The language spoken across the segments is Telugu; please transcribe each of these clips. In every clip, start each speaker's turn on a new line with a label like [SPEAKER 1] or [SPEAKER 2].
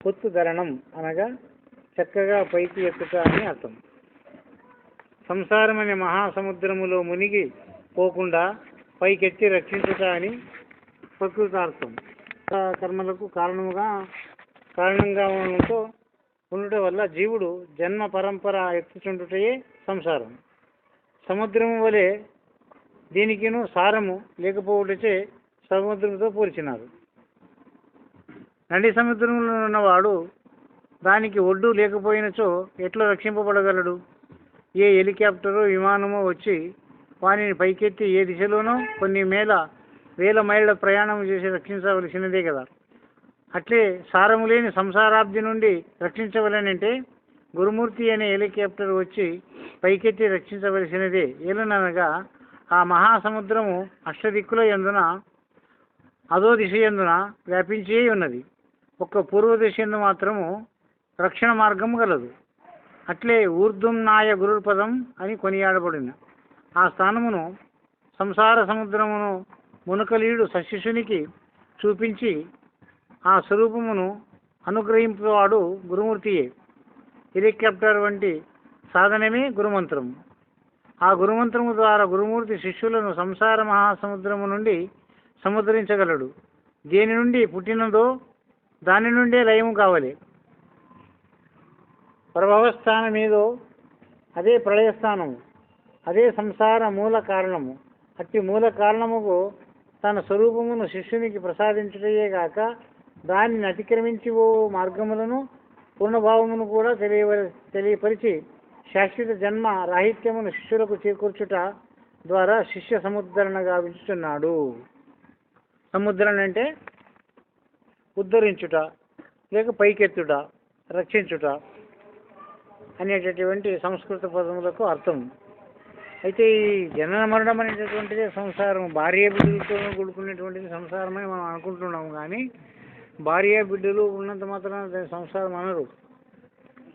[SPEAKER 1] పొత్తుధరణం అనగా చక్కగా పైకి ఎత్తుట అని అర్థం. సంసారమనే మహాసముద్రములో మునిగి పోకుండా పైకెత్తి రక్షించుట అని ప్రకృతార్థం. కర్మలకు కారణంగా ఉండటం వల్ల జీవుడు జన్మ పరంపర ఎత్తుచుండుటయే సంసారం. సముద్రము వలె దీనికిను సారము లేకపోవటచే సముద్రంతో పోల్చినారు. నడి సముద్రంలో ఉన్నవాడు దానికి ఒడ్డు లేకపోయినచో ఎట్లా రక్షింపబడగలడు? ఏ హెలికాప్టరో విమానమో వచ్చి వానిని పైకెత్తి ఏ దిశలోనో కొన్ని వేల మైళ్ళ ప్రయాణం చేసి రక్షించవలసినదే కదా. అట్లే సారము లేని సంసారాబ్ది నుండి రక్షించవలనంటే గురుమూర్తి అనే హెలికాప్టర్ వచ్చి పైకెత్తి రక్షించవలసినదే. ఏలనగా ఆ మహాసముద్రము అష్టదిక్కుల యందున అదో దిశ యందున వ్యాపించి ఉన్నది. ఒక్క పూర్వ దిశ యందు మాత్రము రక్షణ మార్గం గలదు. అట్లే ఊర్ధ్వం నాయ గురుపదం అని కొనియాడబడిన ఆ స్థానమును సంసార సముద్రమును మునకలీడు శిష్యునికి చూపించి ఆ స్వరూపమును అనుగ్రహించేవాడు గురుమూర్తియే. హెలికాప్టర్ వంటి సాధనమే గురుమంత్రము. ఆ గురుమంత్రము ద్వారా గురుమూర్తి శిష్యులను సంసార మహాసముద్రము నుండి సముద్రించగలడు. దేని నుండి పుట్టినదో దాని నుండే లయము కావాలి. ప్రభవస్థానమేదో అదే ప్రళయస్థానము, అదే సంసార మూల కారణము. అట్టి మూల కారణముకు తన స్వరూపమును శిష్యునికి ప్రసాదించుటయే గాక దానిని అతిక్రమించి ఓ మార్గములను పూర్ణభావమును కూడా తెలియపరిచి శాశ్వత జన్మ రాహిత్యమును శిష్యులకు చేకూర్చుట ద్వారా శిష్య సముద్ధరణ గావించుచున్నాడు. సముద్ధరణ అంటే ఉద్ధరించుట లేక పైకెత్తుట, రక్షించుట అనేటటువంటి సంస్కృత పదములకు అర్థం. అయితే ఈ జనన మరణం అనేటటువంటిది సంసారం, భార్య బిడ్డలతో కూడుకునేటువంటిది సంసారమని మనం అనుకుంటున్నాము. కానీ భార్య బిడ్డలు ఉన్నంత మాత్రాన సంసారం అనరు.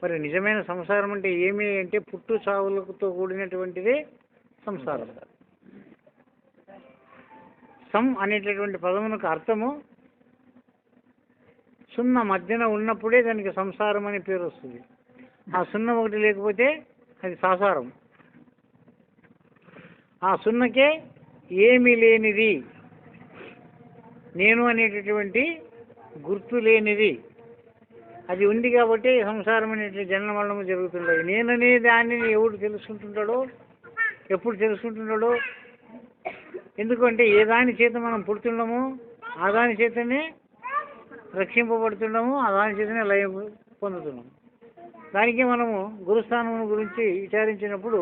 [SPEAKER 1] మరి నిజమైన సంసారం అంటే ఏమి అంటే పుట్టు చావులతో కూడినటువంటిదే సంసారం. సం అనేటటువంటి పదమునకు అర్థము సున్న మధ్యన ఉన్నప్పుడే దానికి సంసారం అనే పేరు వస్తుంది. ఆ సున్న ఒకటి లేకపోతే అది సాసారం. ఆ సున్నకే ఏమీ లేనిది, నేను అనేటటువంటి గుర్తు లేనిది అది ఉంది కాబట్టి సంసారం అనేటువంటి జనన మరణము జరుగుతుంటాయి. నేననే దాన్ని ఎవడు తెలుసుకుంటుంటాడో, ఎప్పుడు తెలుసుకుంటున్నాడో? ఎందుకంటే ఏ దాని చేత మనం పుడుతున్నామో ఆ దాని చేతనే రక్షింపబడుతున్నాము, ఆ దాని చేతనే లయం పొందుతున్నాము. దానికి మనము గురుస్థానం గురించి విచారించినప్పుడు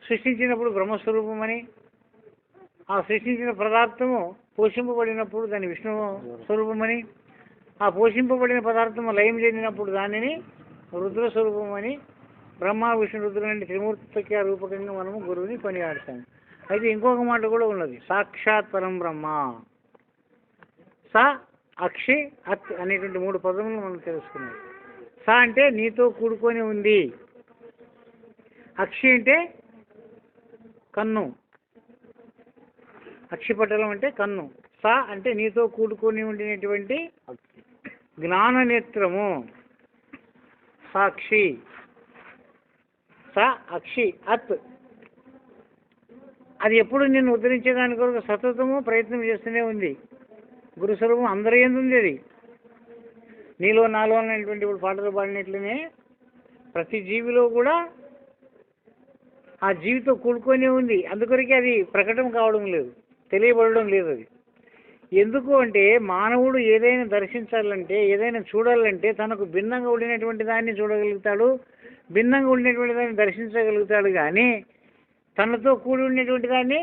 [SPEAKER 1] సృష్టించినప్పుడు బ్రహ్మస్వరూపమని, ఆ సృష్టించిన పదార్థము పోషింపబడినప్పుడు దాని విష్ణు స్వరూపమని, ఆ పోషింపబడిన పదార్థము లయం చెందినప్పుడు దానిని రుద్ర స్వరూపమని, బ్రహ్మ విష్ణు రుద్రులు అంటే త్రిమూర్తిక రూపకంగా మనము గురువుని కొనియాడతాము. అయితే ఇంకొక మాట కూడా ఉన్నది, సాక్షాత్ పరం బ్రహ్మ. స, అక్షి, అత్ అనేటువంటి మూడు పదములు మనం తెలుసుకున్నాం. స అంటే నీతో కూడుకొని ఉంది, అక్షి అంటే కన్ను, అక్షిపటలం అంటే కన్ను. స అంటే నీతో కూడుకొని ఉండినటువంటి జ్ఞాన నేత్రము, సాక్షి. స, అక్షి, అత్ అది ఎప్పుడు నిన్ను ఉద్ధరించేదాని కొరకు సతతము ప్రయత్నం చేస్తూనే ఉంది. గురుస్వరూపం అందరి యందు ఉంది. అది నీలో నాలో అనేటువంటి ఇప్పుడు పాటలు పాడినట్లనే ప్రతి జీవిలో కూడా ఆ జీవితో కూడుకొని ఉంది. అందుకొరకే అది ప్రకటన కావడం లేదు, తెలియబడడం లేదు. అది ఎందుకు అంటే మానవుడు ఏదైనా దర్శించాలంటే, ఏదైనా చూడాలంటే తనకు భిన్నంగా ఉండినటువంటి దాన్ని చూడగలుగుతాడు, భిన్నంగా ఉండినటువంటి దాన్ని దర్శించగలుగుతాడు. కానీ తనతో కూడి ఉండేటువంటి దాన్ని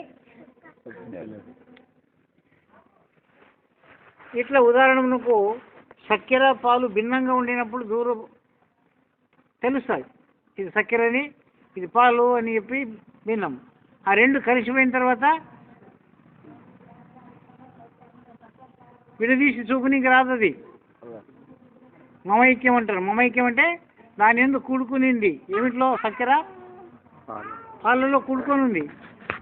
[SPEAKER 1] ఇట్లా ఉదాహరణకు చక్కెర పాలు భిన్నంగా ఉండినప్పుడు దూరం తెలుస్తాయి. ఇది చక్కెరని, ఇది పాలు అని చెప్పి భిన్నం. ఆ రెండు కలిసిపోయిన తర్వాత విడదీసి చూపునికి రాదు. అది మమైక్యం అంటారు. మమైక్యం అంటే దాని ఎందుకు కూడుకునింది. ఏమిట్లో? చక్కెర పాలలో కూడుకొని ఉంది.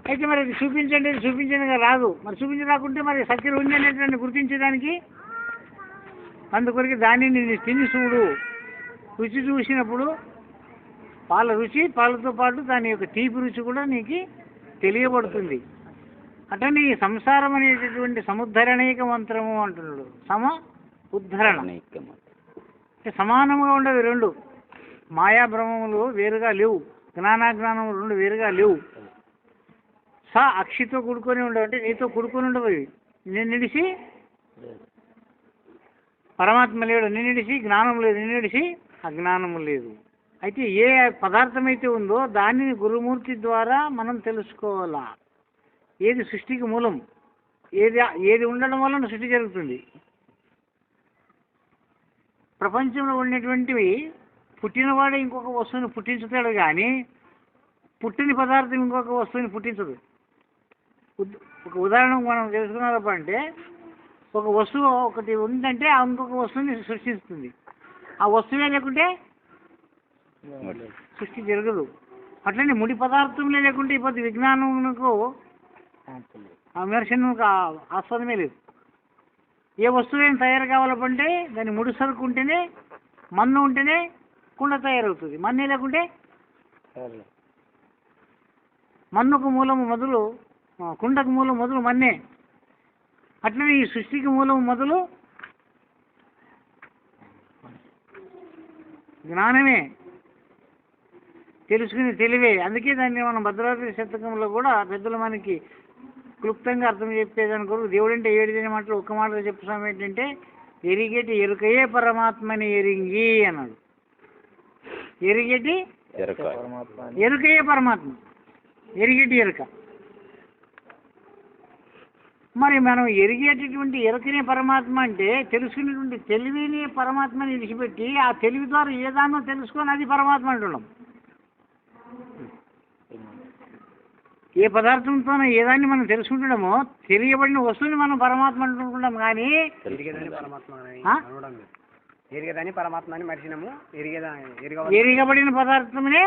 [SPEAKER 1] అయితే మరి అది చూపించండి రాదు. మరి చూపించి రాకుంటే మరి చక్కెర ఉంది అనేటువంటి గుర్తించడానికి అందుకొరికి దానిని తిని చూడు. రుచి చూసినప్పుడు పాల రుచి, పాలతో పాటు దాని యొక్క తీపి రుచి కూడా నీకు తెలియబడుతుంది. అట్లనే ఈ సంసారం అనేటటువంటి సముద్ధరణీక మంత్రము అంటున్నాడు. ఉద్ధరణ సమానంగా ఉండేవి రెండు. మాయా బ్రహ్మములు వేరుగా లేవు, జ్ఞానాజ్ఞానములు రెండు వేరుగా లేవు. అక్షితో కూడుకొని ఉండవు, అంటే నీతో కూడుకొని ఉండవు. నేను నిడిసి పరమాత్మ లేడు, నిన్నిడిసి జ్ఞానం లేదు, నిన్నిడిసి అజ్ఞానము లేదు. అయితే ఏ పదార్థం అయితే ఉందో దానిని గురుమూర్తి ద్వారా మనం తెలుసుకోవాలా. ఏది సృష్టికి మూలం, ఏది ఉండడం వలన సృష్టి జరుగుతుంది. ప్రపంచంలో ఉన్నటువంటివి పుట్టినవాడే ఇంకొక వస్తువుని పుట్టించుతాడు, కానీ పుట్టిన పదార్థం ఇంకొక వస్తువుని పుట్టించదు. ఒక ఉదాహరణ మనం తెలుసుకున్నారప్ప అంటే, ఒక వస్తువు ఒకటి ఉందంటే ఆ ఇంకొక వస్తువుని సృష్టిస్తుంది. ఆ వస్తువే లేకుంటే సృష్టి జరగదు. అట్లనే ముడి పదార్థంలో లేకుంటే ఇప్పుడు విజ్ఞానమునకు విమర్శనకు ఆస్వాదమే లేదు. ఏ వస్తువు తయారు కావాలంటే దాని ముడి సరుకు ఉంటేనే, మన్ను ఉంటేనే కుండ తయారవుతుంది. మన్నే లేకుంటే మన్నుకు మూలము మొదలు, కుండకు మూలం మొదలు మన్నే. అట్లనే ఈ సృష్టికి మూలం మొదలు జ్ఞానమే, తెలుసుకుని తెలివే. అందుకే దాన్ని మనం భద్రాద్రి శతకంలో కూడా పెద్దలు మనకి క్లుప్తంగా అర్థం చెప్పేదాని కొరకు దేవుడు అంటే ఏడిదని మాటలు ఒక్క మాటలో చెప్తాం ఏంటంటే, ఎరిగేటి ఎరుకయే పరమాత్మని ఎరింగి అన్నాడు. ఎరిగేటి ఎరుకయే పరమాత్మ, ఎరిగేటి ఎరుక. మరి మనం ఎరిగేటటువంటి ఎరుకనే పరమాత్మ అంటే, తెలుసుకునేటువంటి తెలివిని పరమాత్మని విడిచిపెట్టి ఆ తెలివి ద్వారా ఏదానో తెలుసుకొని అది పరమాత్మ అంటున్నాం. ఏ పదార్థంతోనో ఏదాన్ని మనం తెలుసుకుంటున్నామో తెలియబడిన వస్తువుని మనం పరమాత్మ అంటుకుంటున్నాం. కానీ ఎరిగబడిన పదార్థమనే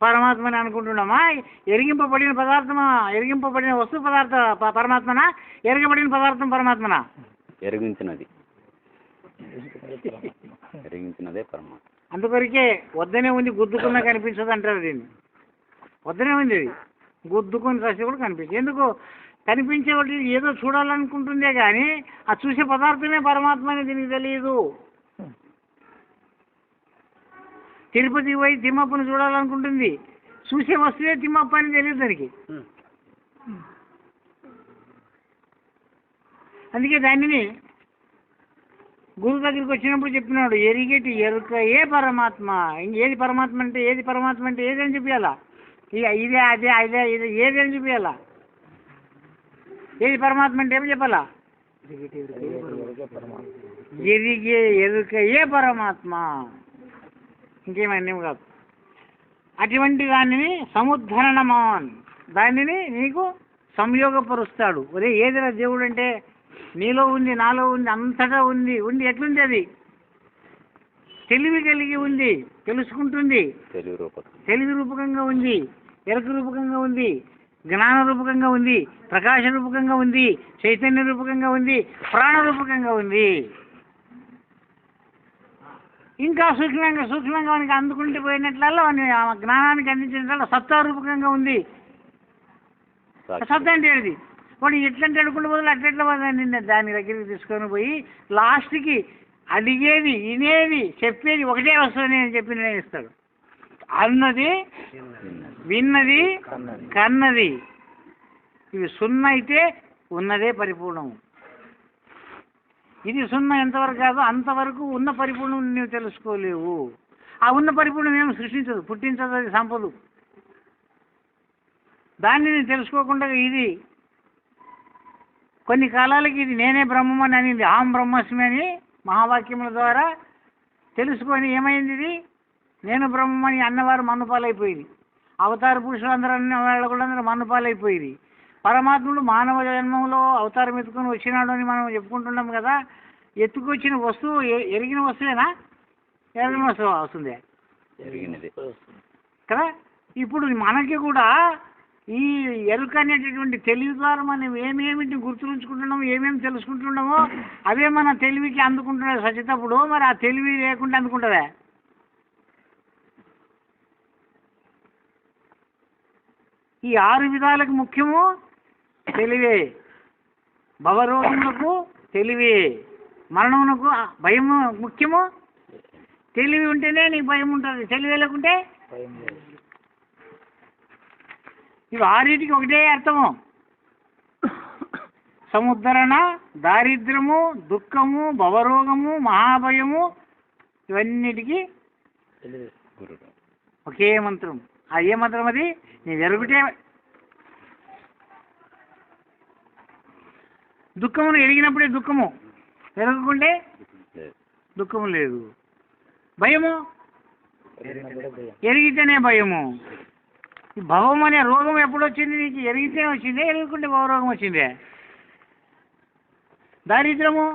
[SPEAKER 1] పరమాత్మని అనుకుంటున్నామా? ఎరిగింపబడిన పదార్థమా, ఎరిగింపబడిన వస్తువు పదార్థ పరమాత్మనా, ఎరగబడిన పదార్థం పరమాత్మనా?
[SPEAKER 2] ఎరిగించినదే పరమాత్మ.
[SPEAKER 1] అందుకొరికే వద్దనే ఉంది గుద్దుకున్నా కనిపించదు అంటారు. దీన్ని వద్దనే ఉంది, అది గుద్దుకొని రాసి కూడా కనిపించదు. ఎందుకు కనిపించే వాటి ఏదో చూడాలనుకుంటుందే కానీ ఆ చూసే పదార్థమే పరమాత్మ అని దీనికి తెలియదు. తిరుపతికి పోయి తిమ్మప్పని చూడాలనుకుంటుంది, చూసే వస్తువే తిమ్మప్ప అని తెలియదు దానికి. అందుకే దానిని గురువు దగ్గరికి వచ్చినప్పుడు చెప్పినాడు, ఎరిగేటి ఎరుకయే పరమాత్మ. ఏది పరమాత్మ అంటే ఏది, పరమాత్మ అంటే ఏది అని చెప్పాలా? ఇదే అదే అదే ఇది ఏది అని చెప్పాలా? ఏది పరమాత్మ అంటే ఏమి చెప్పాలా? ఎరిగే ఎరుకయే పరమాత్మ, ఇంకేమన్నీ కాదు. అటువంటి దానిని సముద్ధరణమాన్, దానిని నీకు సంయోగపరుస్తాడు. ఒరే ఏదిరా దేవుడు అంటే, నీలో ఉంది, నాలో ఉంది, అంతటా ఉంది. ఎట్లుంది అది? తెలివి కలిగి ఉంది, తెలుసుకుంటుంది, తెలివి రూపకంగా ఉంది, ఎరుక రూపకంగా ఉంది, జ్ఞాన రూపకంగా ఉంది, ప్రకాశ రూపకంగా ఉంది, చైతన్య రూపకంగా ఉంది, ప్రాణ రూపకంగా ఉంది. ఇంకా సూక్ష్మంగా వానికి అందుకుంటూ పోయినట్లలో జ్ఞానానికి అందించినట్ల సత్తా రూపకంగా ఉంది. సత్తా అంటే ఏది? వాడు ఎట్లంటే అడుగుంటే బదులు అట్లెట్లా నిన్న దాని దగ్గరికి తీసుకొని పోయి లాస్ట్కి అడిగేది, వినేది, చెప్పేది ఒకటే వస్తుంది అని చెప్పి నిర్ణయిస్తాడు. అన్నది, విన్నది, కన్నది, ఇవి సున్నా అయితే ఉన్నదే పరిపూర్ణం. ఇది సున్నా ఎంతవరకు కాదు అంతవరకు ఉన్న పరిపూర్ణం నువ్వు తెలుసుకోలేవు. ఆ ఉన్న పరిపూర్ణం ఏమి సృష్టించదు, పుట్టించదు, అది సంపదు. దాన్ని నేను తెలుసుకోకుండా ఇది కొన్ని కాలాలకి ఇది నేనే బ్రహ్మమని అనింది. ఆం బ్రహ్మస్మి అని మహావాక్యముల ద్వారా తెలుసుకొని ఏమైంది, ఇది నేను బ్రహ్మమని అన్నవారు మన్నుపాలైపోయింది. అవతార పురుషులు అందరూ అన్న వాళ్ళు కూడా అందరూ మన్నుపాలైపోయింది. పరమాత్ముడు మానవ జన్మంలో అవతారం ఎత్తుకొని వచ్చినాడు అని మనం చెప్పుకుంటున్నాం కదా. ఎత్తుకొచ్చిన వస్తువు ఎరిగిన వస్తువేనా, ఎరిగిన వస్తువు వస్తుంది కదా. ఇప్పుడు మనకి కూడా ఈ ఎరుక అనేటటువంటి తెలివి ద్వారా మనం ఏమేమిటి గుర్తుంచుకుంటున్నామో ఏమేమి తెలుసుకుంటున్నామో అవే మన తెలివికి అందుకుంటున్నాడు సచితప్పుడు. మరి ఆ తెలివి లేకుండా అందుకుంటుందా? ఈ 6 విధాలకు ముఖ్యము తెలివే. భవరోగములకు తెలివే, మరణమునకు భయము ముఖ్యము. తెలివి ఉంటేనే నీకు భయం ఉంటుంది, తెలివి లేకుంటే ఇవి 6టికి ఒకటే అర్థము. సముద్ధరణ, దారిద్ర్యము, దుఃఖము, భవరోగము, మహాభయము, ఇవన్నిటికీ ఒకే మంత్రం. ఆ ఏ మంత్రం అది? నీ ఎరుగుటే. దుఃఖమును ఎరిగినప్పుడే దుఃఖము, ఎరగకుంటే దుఃఖము లేదు. భయము ఎరిగితేనే భయము. ఈ భవం అనే రోగం ఎప్పుడు వచ్చింది నీకు? ఎరిగితేనే వచ్చిందే, ఎరగకుంటే భవరోగం వచ్చిందే. దారిద్రము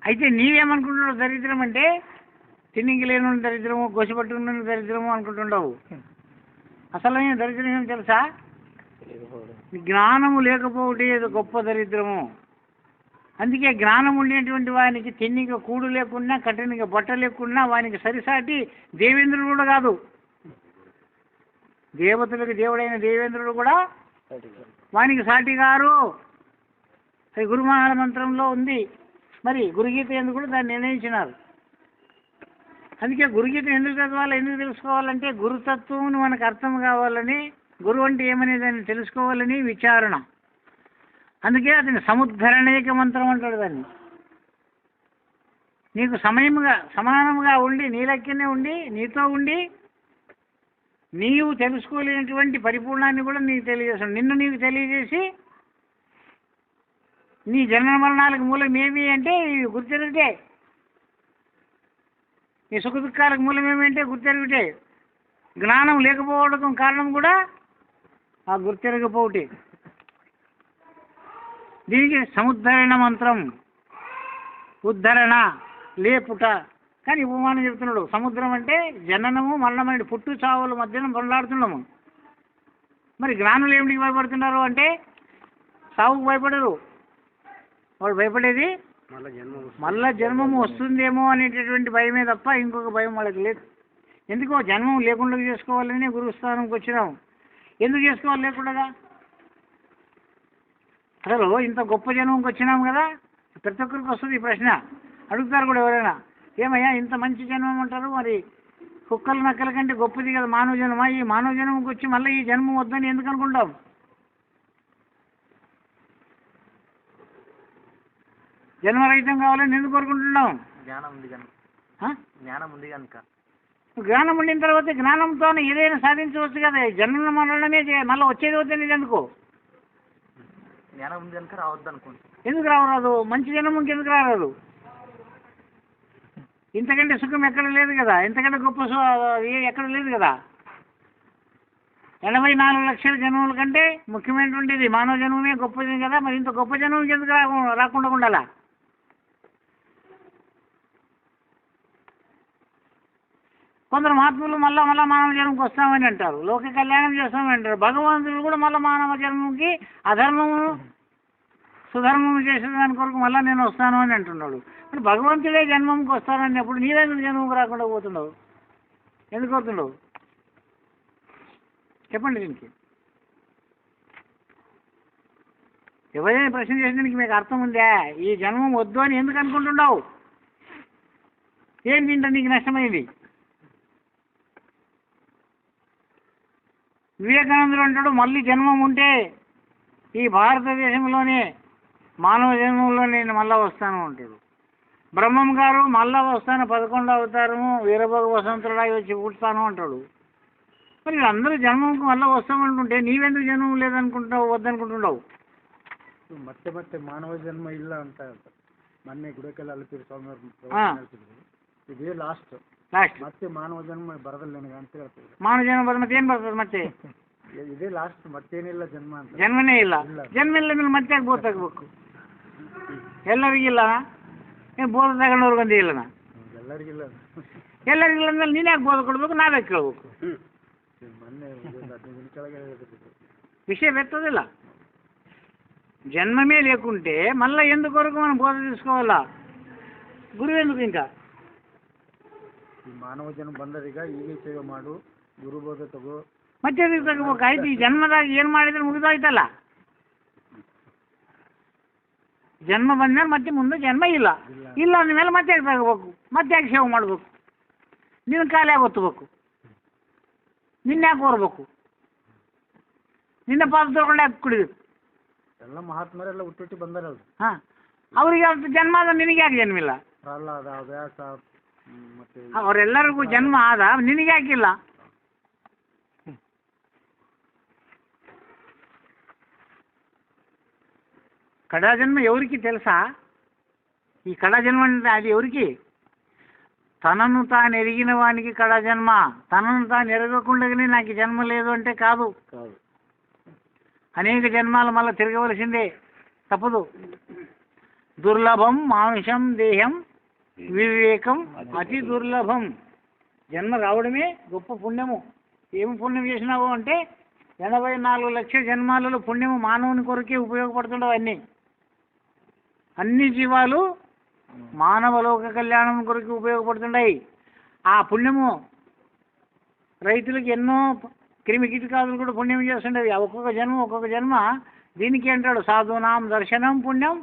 [SPEAKER 1] అయితే నీవేమనుకుంటున్నావు? దరిద్రం అంటే తిన్నికి లేని దరిద్రము, గోసిపట్టుకున్న దరిద్రము అనుకుంటుండవు. అసలైన దరిద్రం ఏమి తెలుసా? జ్ఞానము లేకపోవటే గొప్ప దరిద్రము. అందుకే జ్ఞానం ఉండేటువంటి వానికి తిన్నిక కూడు లేకున్నా, కట్టినిక బట్ట లేకున్నా వానికి సరిసాటి దేవేంద్రుడు కూడా కాదు. దేవతలకు దేవుడైన దేవేంద్రుడు కూడా వానికి సాటి గారు. అది గురుమహాల మంత్రంలో ఉంది. మరి గురుగీత ఎందుకు కూడా దాన్ని నిర్ణయించినారు. అందుకే గురుగీత ఎందుకు చదవాలి, ఎందుకు తెలుసుకోవాలంటే గురుతత్వం మనకు అర్థం కావాలని, గురువు అంటే ఏమనే దాన్ని తెలుసుకోవాలని విచారణ. అందుకే అతని సముద్ధరణేక మంత్రం అంటాడు దాన్ని. నీకు సమానముగా ఉండి, నీ లెక్కనే ఉండి, నీతో ఉండి నీవు తెలుసుకోలేనటువంటి పరిపూర్ణాన్ని కూడా నీకు తెలియజేస్తాడు. నిన్ను నీకు తెలియజేసి నీ జన్మ మరణాలకు మూలం ఏమి అంటే గుర్తెరుగుటే. నీ సుఖ దుఃఖాలకు మూలం ఏమంటే గుర్తెరుగుటే. జ్ఞానం లేకపోవడం కారణం కూడా ఆ గుర్తెరగపోవటే. దీనికి సముద్ధరణ మంత్రం. ఉద్ధరణ లేపుట. కానీ ఉపమానం చెప్తున్నాడు. సముద్రం అంటే జననము మరణం అంటే పుట్టు చావుల మధ్యన పొరలాడుతున్నాము. మరి జ్ఞానులు ఏమిటికి భయపడుతున్నారు అంటే సావుకు భయపడరు. వాడు భయపడేది మళ్ళా జన్మము వస్తుందేమో అనేటటువంటి భయమే తప్ప ఇంకొక భయం వాళ్ళకి లేదు. ఎందుకో జన్మం లేకుండా చేసుకోవాలని గురుస్థానంకి వచ్చినాము. ఎందుకు చేసుకోవాలి లేకుండా? అసలు ఇంత గొప్ప జన్మకి వచ్చినాము కదా, ప్రతి ఒక్కరికి వస్తుంది ఈ ప్రశ్న. అడుగుతారు కూడా ఎవరైనా, ఏమయ్యా ఇంత మంచి జన్మం అంటారు, మరి కుక్కల నక్కల కంటే గొప్పది కదా మానవ జన్మ. ఈ మానవ జన్మకి వచ్చి మళ్ళీ ఈ జన్మం వద్దని ఎందుకు అనుకుంటాం? జన్మరహితం కావాలని ఎందుకు కోరుకుంటున్నాం?
[SPEAKER 2] జ్ఞానం ఉంది కనుక. జ్ఞానం ఉంది కనుక.
[SPEAKER 1] జ్ఞానం ఉండిన తర్వాత జ్ఞానంతో ఏదైనా సాధించవచ్చు కదా. జన్మ మరణమే మళ్ళీ వచ్చేది వద్దని ఎందుకు?
[SPEAKER 2] జ్ఞానం ఉంది కనుక రావద్దు అనుకోండి.
[SPEAKER 1] ఎందుకు రావరాదు? మంచి జన్మకి ఎందుకు రారాదు? ఇంతకంటే సుఖం ఎక్కడ లేదు కదా, ఇంతకంటే గొప్ప ఎక్కడ లేదు కదా. 84 లక్షల జన్మల కంటే ముఖ్యమైనటువంటిది మానవ జన్మమే గొప్పది కదా. మరి ఇంత గొప్ప జన్మకి ఎందుకు రాకుండా ఉండాలా? కొందరు మహాత్ములు మళ్ళా మానవ జన్మకి వస్తామని అంటారు, లోక కళ్యాణం చేస్తామని అంటారు. భగవంతుడు కూడా మళ్ళీ మానవ జన్మకి అధర్మము సుధర్మము చేసిన దాని కొరకు మళ్ళీ నేను వస్తాను అని అంటున్నాడు. మరి భగవంతుడే జన్మంకి వస్తానన్నప్పుడు నీరెందుకు జన్మకు రాకుండా పోతున్నావు? ఎందుకు అవుతున్నావు చెప్పండి. దీనికి ఎవరైనా ప్రశ్న చేసినందుకు మీకు అర్థం ఉందా? ఈ జన్మం వద్దు అని ఎందుకు అనుకుంటున్నావు? ఏం తింటా నీకు నష్టమైంది? వివేకానందుడు అంటాడు, మళ్ళీ జన్మం ఉంటే ఈ భారతదేశంలోనే మానవ జన్మంలో నేను మళ్ళా వస్తాను అంటాడు. బ్రహ్మం గారు మళ్ళా వస్తాను 11వ అవతారము వీరభోగ వసంతురాయి వచ్చి పుడతాను అంటాడు. మరి వీళ్ళందరూ జన్మంకు మళ్ళీ వస్తామనుకుంటే నీవెందుకు జన్మం లేదనుకుంటున్నావు, వద్దనుకుంటున్నావు?
[SPEAKER 3] ಮತ್ತೆ ಮಾನವ ಜನ್ಮ ಇಲ್ಲ ಅಂತ ಮೊನ್ನೆ ಗುಡಕಲ್ ಅಲ್ಪೀರ್ ಸ್ವಾಮಿ ಇದೇ ಲಾಸ್ಟ್ ಮತ್ತೆ ಮಾನವ ಜನ್ಮ ಬರದಲ್ಲ ನನಗೆ ಅಂತ ಹೇಳ್ತೀವಿ.
[SPEAKER 1] ಮಾನವ ಜನ್ಮ ಬರ ಮತ್ತೆ ಏನು ಬರ್ತದೆ? ಮತ್ತೆ
[SPEAKER 3] ಇದೇ ಲಾಸ್ಟ್ ಮತ್ತೇನಿಲ್ಲ ಜನ್ಮ ಅಂತ.
[SPEAKER 1] ಜನ್ಮನೇ ಇಲ್ಲ. ಜನ್ಮ ಇಲ್ಲ ಅಂದ್ರೆ ಮತ್ತೆ ಯಾಕೆ ಬೋಧ ತಗೋಬೇಕು? ಎಲ್ಲರಿಗಿಲ್ಲ ಬೋಧ ತಗೊಂಡವ್ರಿಗೆ ಒಂದೇ ಇಲ್ಲನ?
[SPEAKER 3] ಎಲ್ಲರಿಗಿಲ್ಲ.
[SPEAKER 1] ಎಲ್ಲರಿಗಿಲ್ಲ ಅಂದ್ರೆ ನೀನು ಯಾಕೆ ಬೋಧ ಕೊಡ್ಬೇಕು, ನಾವೇ ಕೇಳ್ಬೇಕು.
[SPEAKER 3] ಮೊನ್ನೆ 15 ದಿನ ಕೆಳಗೆ
[SPEAKER 1] విషయం ఎత్తదిలా జన్మమే లేకుంటే మళ్ళీ ఎందుకొరకు మనం బోధ తీసుకోవాలా గురువు ఎందుకు ఇంకా
[SPEAKER 3] ಈ ಮಾನವ ಜನ್ಮ ಬಂದದೀಗ ಹೀಗೆ ಸೇವೆ ಮಾಡು ಗುರು ಬೋಧ ತಗೋ
[SPEAKER 1] ಮತ್ತೆ ಅದಕ್ಕೆ ತಗೋಬೇಕು ಆಯ್ತು ಈ ಜನ್ಮದಾಗ ಏನು ಮಾಡಿದ್ರೆ ಮುಗಿದೋಯ್ತಲ್ಲ ಜನ್ಮ ಬಂದ್ಮೇಲೆ ಮತ್ತೆ ಮುಂದೆ ಜನ್ಮ ಇಲ್ಲ ಇಲ್ಲ ಅಂದಮೇಲೆ ಮತ್ತೆ ಯಾಕೆ ತಗೋಬೇಕು ಮತ್ತೆ ಯಾಕೆ ಸೇವೆ ಮಾಡಬೇಕು ನಿನ್ನ ಕಾಲೇ ಒತ್ತಬೇಕು ನಿನ್ನ ಯಾಕೆ ಓರ್ಬೇಕು ನಿನ್ನ ಪಾದ ತೊಗೊಂಡು ಯಾಕೆ ಕುಡಿಬೇಕು
[SPEAKER 3] ಎಲ್ಲ ಮಹಾತ್ಮರೆಲ್ಲ ಹುಟ್ಟುಟ್ಟಿ ಬಂದಾರಲ್ರಿ
[SPEAKER 1] ಹಾಂ ಅವರಿಗೆ ಅವತ್ತು ಜನ್ಮ ಆದ ನಿನಗೆ ಯಾಕೆ ಜನ್ಮಿಲ್ಲ
[SPEAKER 3] ಪ್ರಹ್ಲಾದ ವ್ಯಾಸ ಮತ್ತೆ
[SPEAKER 1] ಅವರೆಲ್ಲರಿಗೂ ಜನ್ಮ ಆದ ನಿನಗೆ ಯಾಕಿಲ್ಲ కడా జన్మ ఎవరికి తెలుసా ఈ కడా జన్మ అంటే అది ఎవరికి తనను తాను ఎరిగిన వానికి కడా జన్మ తనను తాను ఎరగకుండానే నాకు జన్మ లేదు అంటే కాదు అనేక జన్మాలు మళ్ళీ తిరగవలసిందే తప్పదు దుర్లభం మానుషం దేహం వివేకం అతి దుర్లభం జన్మ రావడమే గొప్ప పుణ్యము ఏమి పుణ్యం చేసినావు అంటే 84 లక్షల జన్మాలలో పుణ్యము మానవుని కొరకే ఉపయోగపడుతుండవు అన్ని జీవాలు మానవ లోక కళ్యాణం కొరకు ఉపయోగపడుతుంటాయి ఆ పుణ్యము రైతులకు ఎన్నో క్రిమి కీటకాదులు కూడా పుణ్యం చేస్తుండేవి ఒక్కొక్క జన్మ దీనికి అంటాడు సాధూనాం దర్శనం పుణ్యం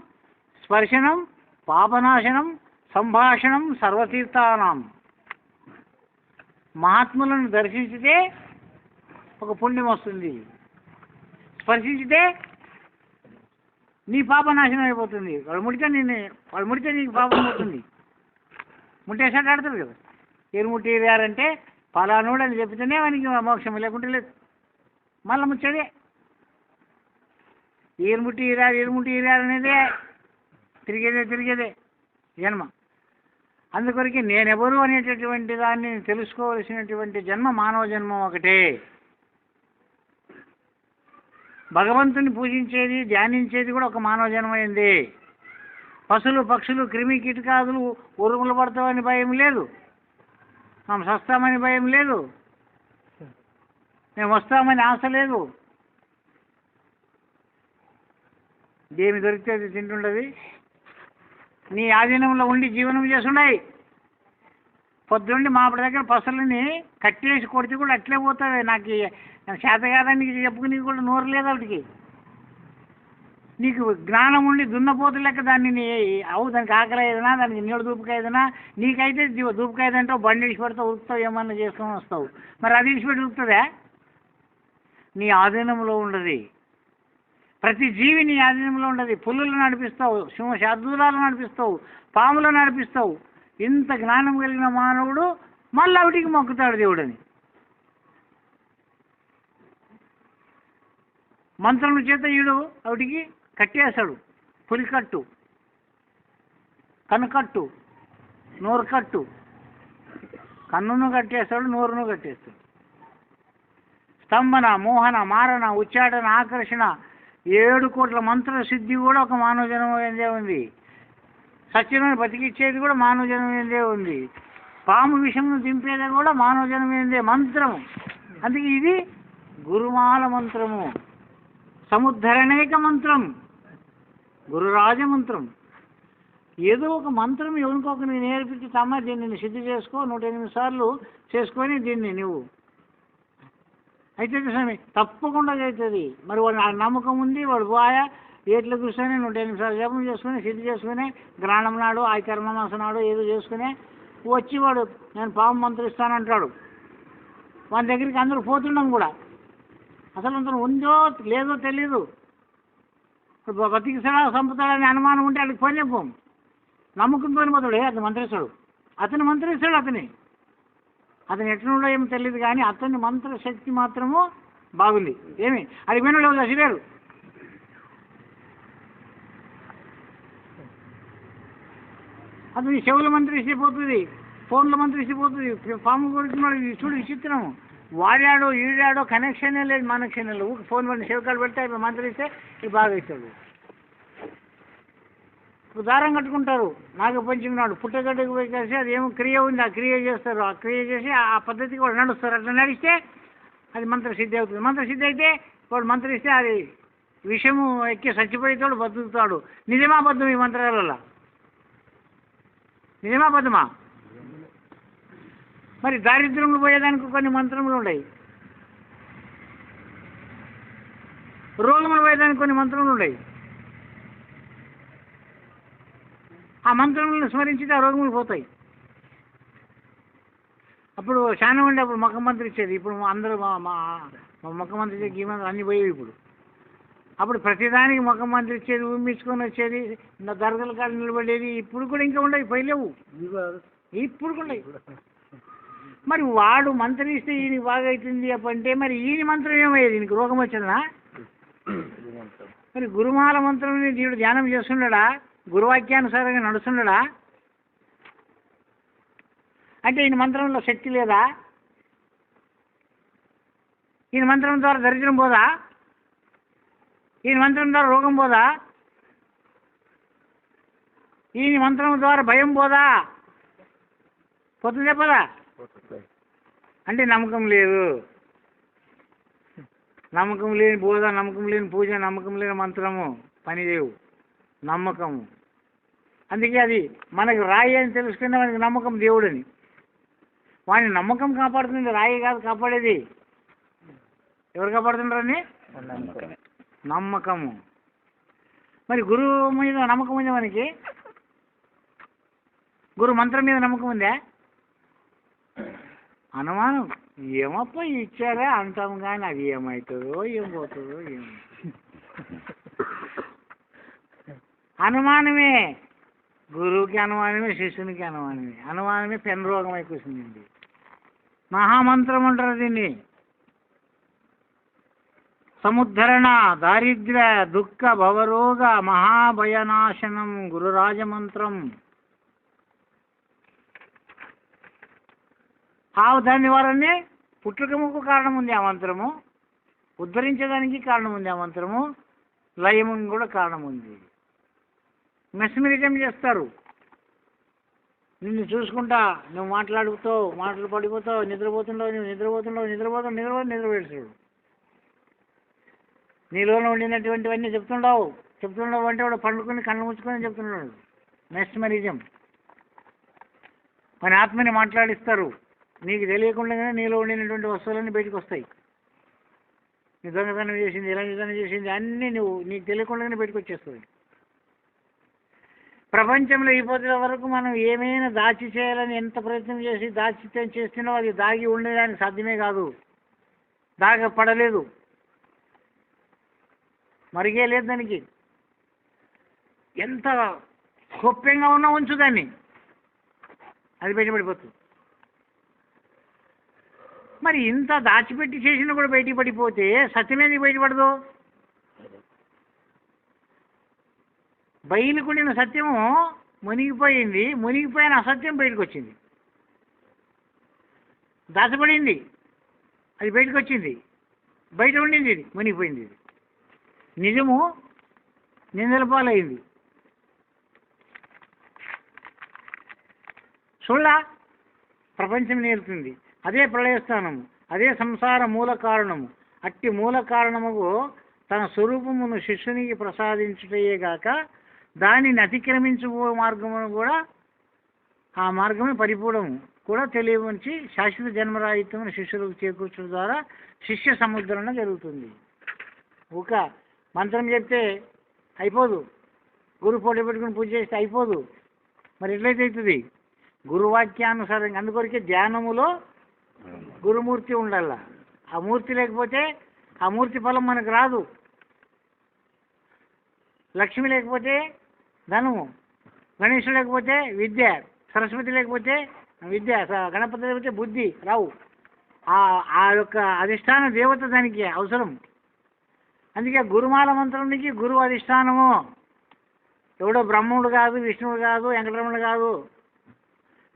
[SPEAKER 1] స్పర్శనం పాపనాశనం సంభాషణం సర్వతీర్థానాం మహాత్ములను దర్శించితే ఒక పుణ్యం వస్తుంది స్పర్శించితే నీ పాపనాశనం అయిపోతుంది వాళ్ళు ముడితే నీకు పాపం పోతుంది ముట్టేసాడు ఆడతారు కదా ఏరు ముట్టిరారంటే పలానోడు అని చెప్తేనే వానికి మోక్షం లేకుంటే లేదు మళ్ళీ ముచ్చడే ఏరుముట్టి ఇరారు అనేదే తిరిగేదే జన్మ అందుకొరికి నేనెవరు అనేటటువంటి దాన్ని తెలుసుకోవలసినటువంటి జన్మ మానవ జన్మ ఒకటే భగవంతుని పూజించేది ధ్యానించేది కూడా ఒక మానవ జన్మైంది పశువులు పక్షులు క్రిమి కీటకాదులు ఉరుములు పడతామని భయం లేదు మనం సస్తామని భయం లేదు మేము వస్తామని ఆశ లేదు దేమి దొరికితే అది తింటుండవి నీ ఆధీనంలో ఉండి జీవనం చేస్తున్నాయి పొద్దుండి మాపడి దగ్గర పసలని కట్టేసి కొడితే కూడా అట్లే పోతుంది నాకు చేత కాదని చెప్పుకుని కూడా నోరు లేదు వాటికి నీకు జ్ఞానం ఉండి దున్నపోతు లెక్క దాన్ని దానికి ఆకలి ఏదైనా దానికి నీళ్ళు దూపుకాయ ఏదైనా నీకైతే దూపుకాయ అంటే బండి ఇడిచి పెడతావు ఉరుకుతావు ఏమన్నా చేసుకొని వస్తావు మరి అది ఇడిచిపెట్టి ఉరుకుతుందా నీ ఆధీనంలో ఉండదు ప్రతి జీవి నీ ఆధీనంలో ఉండదు పుల్లులు నడిపిస్తావు శార్దూలాలు నడిపిస్తావు పాములు నడిపిస్తావు ఇంత జ్ఞానం కలిగిన మానవుడు మళ్ళీ అవిటికి మొక్కుతాడు దేవుడని మంత్రం చేత ఈడు అవిటికి కట్టేస్తాడు పులికట్టు కనుకట్టు నోరు కట్టు కన్నును కట్టేస్తాడు నోరును కట్టేస్తాడు స్తంభన మోహన మారణ ఉచ్చాటన ఆకర్షణ 7 కోట్ల మంత్ర సిద్ధి కూడా ఒక మానవ జన్మేందే ఉంది సత్యమైన బతికిచ్చేది కూడా మానవ జన్మేందే ఉంది పాము విషమును దింపేది కూడా మానవ జన్మేందే మంత్రము అందుకే ఇది గురుమాల మంత్రము సముద్ధరణేక మంత్రం గురురాజ మంత్రం ఏదో ఒక మంత్రం ఎవరికొకరికి నేర్పించి తమ్మ దీన్ని సిద్ధి చేసుకో 108 సార్లు చేసుకొని దీన్ని నువ్వు అవుతుంది స్వామి తప్పకుండా అవుతుంది మరి వాడు నమ్మకం ఉంది వాడు పోయా ఏట్లో కూర్చొని 108 సార్లు జపం చేసుకుని సిద్ధి చేసుకుని గ్రహణం నాడు ఆచరణ నాడు ఏదో చేసుకుని వచ్చి వాడు నేను పాము మంత్రిస్తానంటాడు వాని దగ్గరికి అందరూ పోతున్నాం కూడా అసలు అంత ఉందో లేదో తెలీదు బతికిస్తాడా చంపుతాడని అనుమానం ఉంటే అక్కడికి పని చెప్పం నమ్మకంతో పోతాడు అతను మంత్రిస్తాడు అతను ఎట్లుండో ఏమో తెలియదు కానీ అతని మంత్రశక్తి మాత్రము బాగుంది ఏమి అది వినలో దశలేరు అతని చెవుల మంత్రిస్తే పోతుంది ఫోన్లో మంత్రిస్తే పోతుంది పాము కొడుకున్నాడు చూడు విచిత్రము వాడాడో ఈడాడో కనెక్షనే లేదు మనక్షనే లేదు ఫోన్ పడిన చెవికాడు పెడితే ఇప్పుడు మంత్రిస్తే ఇది బాగా ఇస్తాడు ఇప్పుడు దారం కట్టుకుంటారు నాగపంచమి నాడు పుట్టగడ్డకు పోయి కలిసి అది ఏమో క్రియ ఉంది ఆ క్రియ చేస్తారు ఆ క్రియ చేసి ఆ పద్ధతికి వాళ్ళు నడుస్తారు అట్లా నడిస్తే అది మంత్రసిద్ధి అవుతుంది. మంత్రసిద్ధి అయితే వాడు మంత్రిస్తే అది విషము ఎక్కి చచ్చిపోయేతాడు, బతుకుతాడు. నిజమా అబద్ధం ఈ మంత్రాలలో? నిజమా అబద్ధమా? మరి దారిద్ర్యములు పోయేదానికి కొన్ని మంత్రములు ఉన్నాయి, రోగములు పోయేదానికి కొన్ని మంత్రములు ఉన్నాయి. ఆ మంత్రములను స్మరించితే ఆ రోగములు పోతాయి. అప్పుడు చాలా ఉండే అప్పుడు మొక్క మంత్రి ఇచ్చేది. ఇప్పుడు అందరూ మా మొక్క మంత్రి ఇచ్చేది ఈ మంత్రం అన్నీ పోయేవి ఇప్పుడు. అప్పుడు ప్రతిదానికి మొక్క మంత్రి ఇచ్చేది, ఊమించుకొని వచ్చేది, దర్గల కాడ నిలబడేది. ఇప్పుడు కూడా ఇంకా ఉండవు, పోయలేవు, ఇప్పుడు కూడా ఉన్నాయి. మరి వాడు మంత్రం ఇస్తే ఈయన బాగా అవుతుంది అంటే మరి ఈయన మంత్రం ఏమయ్యేది? ఈయనకి రోగం వచ్చిందా? మరి గురుమాల మంత్రం దేవుడు ధ్యానం చేస్తున్నాడా? గురువాక్యానుసారంగా నడుస్తున్నాడా? అంటే ఈయన మంత్రంలో శక్తి లేదా? ఈయన మంత్రం ద్వారా దరిద్రం పోదా? ఈయన మంత్రం ద్వారా రోగం పోదా? ఈయన మంత్రం ద్వారా భయం పోదా? పోతుందే పోదా? అంటే నమ్మకం లేదు. నమ్మకం లేని బోధ, నమ్మకం లేని పూజ, నమ్మకం లేని మంత్రము పనిచేయవు. నమ్మకము. అందుకే అది మనకు రాయి అని తెలుసుకునే మనకి నమ్మకం దేవుడని. వాడిని నమ్మకం కాపాడుతుంది, రాయి కాదు కాపాడేది. ఎవరు కాపాడుతుంటారని? నమ్మకము. మరి గురువు మీద నమ్మకం ఉందా మనకి? గురు మంత్రం మీద నమ్మకం ఉందా? అనుమానం. ఏమప్ప ఇచ్చారా అంటాం కానీ అది ఏమవుతుందో ఏం పోతుందో ఏం. అనుమానమే. గురువుకి అనుమానమే, శిష్యునికి అనుమానమే. అనుమానమే పెన్ రోగం అయిపోతుందండి. మహామంత్రం అంటారు దీన్ని. సముద్ధరణ, దారిద్ర్య, దుఃఖ, భవరోగ, మహాభయనాశనం గురురాజమంత్రం. దాని నివారణే పుట్టుకముకు కారణం ఉంది ఆ మంత్రము, ఉద్ధరించడానికి కారణం ఉంది ఆ మంత్రము, లయము కూడా కారణం ఉంది. మెస్మరిజం చేస్తారు. నిన్ను చూసుకుంటా నువ్వు మాట్లాడుతావు, మాటలు పడిపోతావు, నిద్రపోతుండవు, నువ్వు నిద్రపోతావు. నీలోనే ఉండినటువంటివన్నీ చెప్తుండవు అంటే వాడు పండుకొని కళ్ళు ముచ్చుకొని చెప్తున్నాడు. మెస్మరిజం. మన ఆత్మని మాట్లాడిస్తారు. నీకు తెలియకుండానే నీలో ఉండినటువంటి వస్తువులన్నీ బయటకు వస్తాయి. నీ దొంగతనం చేసింది, ఇలా చేసింది అన్నీ నీకు తెలియకుండానే బయటకు వచ్చేస్తుంది. ప్రపంచంలో ఈ పొద్దుల వరకు మనం ఏమైనా దాచి చేయాలని ఎంత ప్రయత్నం చేసి చేస్తున్నావో అది దాగి ఉండేదానికి సాధ్యమే కాదు. దాగపడలేదు, మరిగే లేదు దానికి. ఎంత గొప్పంగా ఉన్నా ఉంచు దాన్ని, అది బయటపడిపోతుంది. మరి ఇంత దాచిపెట్టి చేసినా కూడా బయటికి పడిపోతే సత్యమేది బయటపడదు? బయలుకుడిన సత్యము మునిగిపోయింది, మునిగిపోయిన అసత్యం బయటకు వచ్చింది. దాచబడింది, అది బయటకు వచ్చింది. బయట ఉండింది, ఇది మునిగిపోయింది. ఇది నిజము నిందల పాలైంది. చూడా ప్రపంచం నేర్పుతుంది. అదే ప్రళయస్థానము, అదే సంసార మూల కారణము. అట్టి మూల కారణముకు తన స్వరూపమును శిష్యునికి ప్రసాదించుటయే గాక దానిని అతిక్రమించబో మార్గమును కూడా, ఆ మార్గమే పరిపూర్ణము కూడా తెలియవచ్చి శాశ్వత జన్మరాహిత్యమును శిష్యులకు చేకూర్చడం ద్వారా శిష్య సముద్రణ జరుగుతుంది. ఒక మంత్రం చెప్తే అయిపోదు, గురు ఫోటో పెట్టుకుని పూజ చేస్తే అయిపోదు. మరి ఎట్లయితే అవుతుంది? గురువాక్యానుసారంగా. అందుకొరకే ధ్యానములో గురుమూర్తి ఉండాల. ఆ మూర్తి లేకపోతే ఆ మూర్తి ఫలం మనకు రాదు. లక్ష్మి లేకపోతే ధనము, గణేశుడు లేకపోతే విద్య, సరస్వతి లేకపోతే విద్య, గణపతి లేకపోతే బుద్ధి రావు. ఆ యొక్క అధిష్టాన దేవత దానికి అవసరం. అందుకే గురుమాల మంత్రానికి గురువు అధిష్టానము. ఎవడో బ్రహ్మముడు కాదు, విష్ణువుడు కాదు, వెంకటరమణుడు కాదు.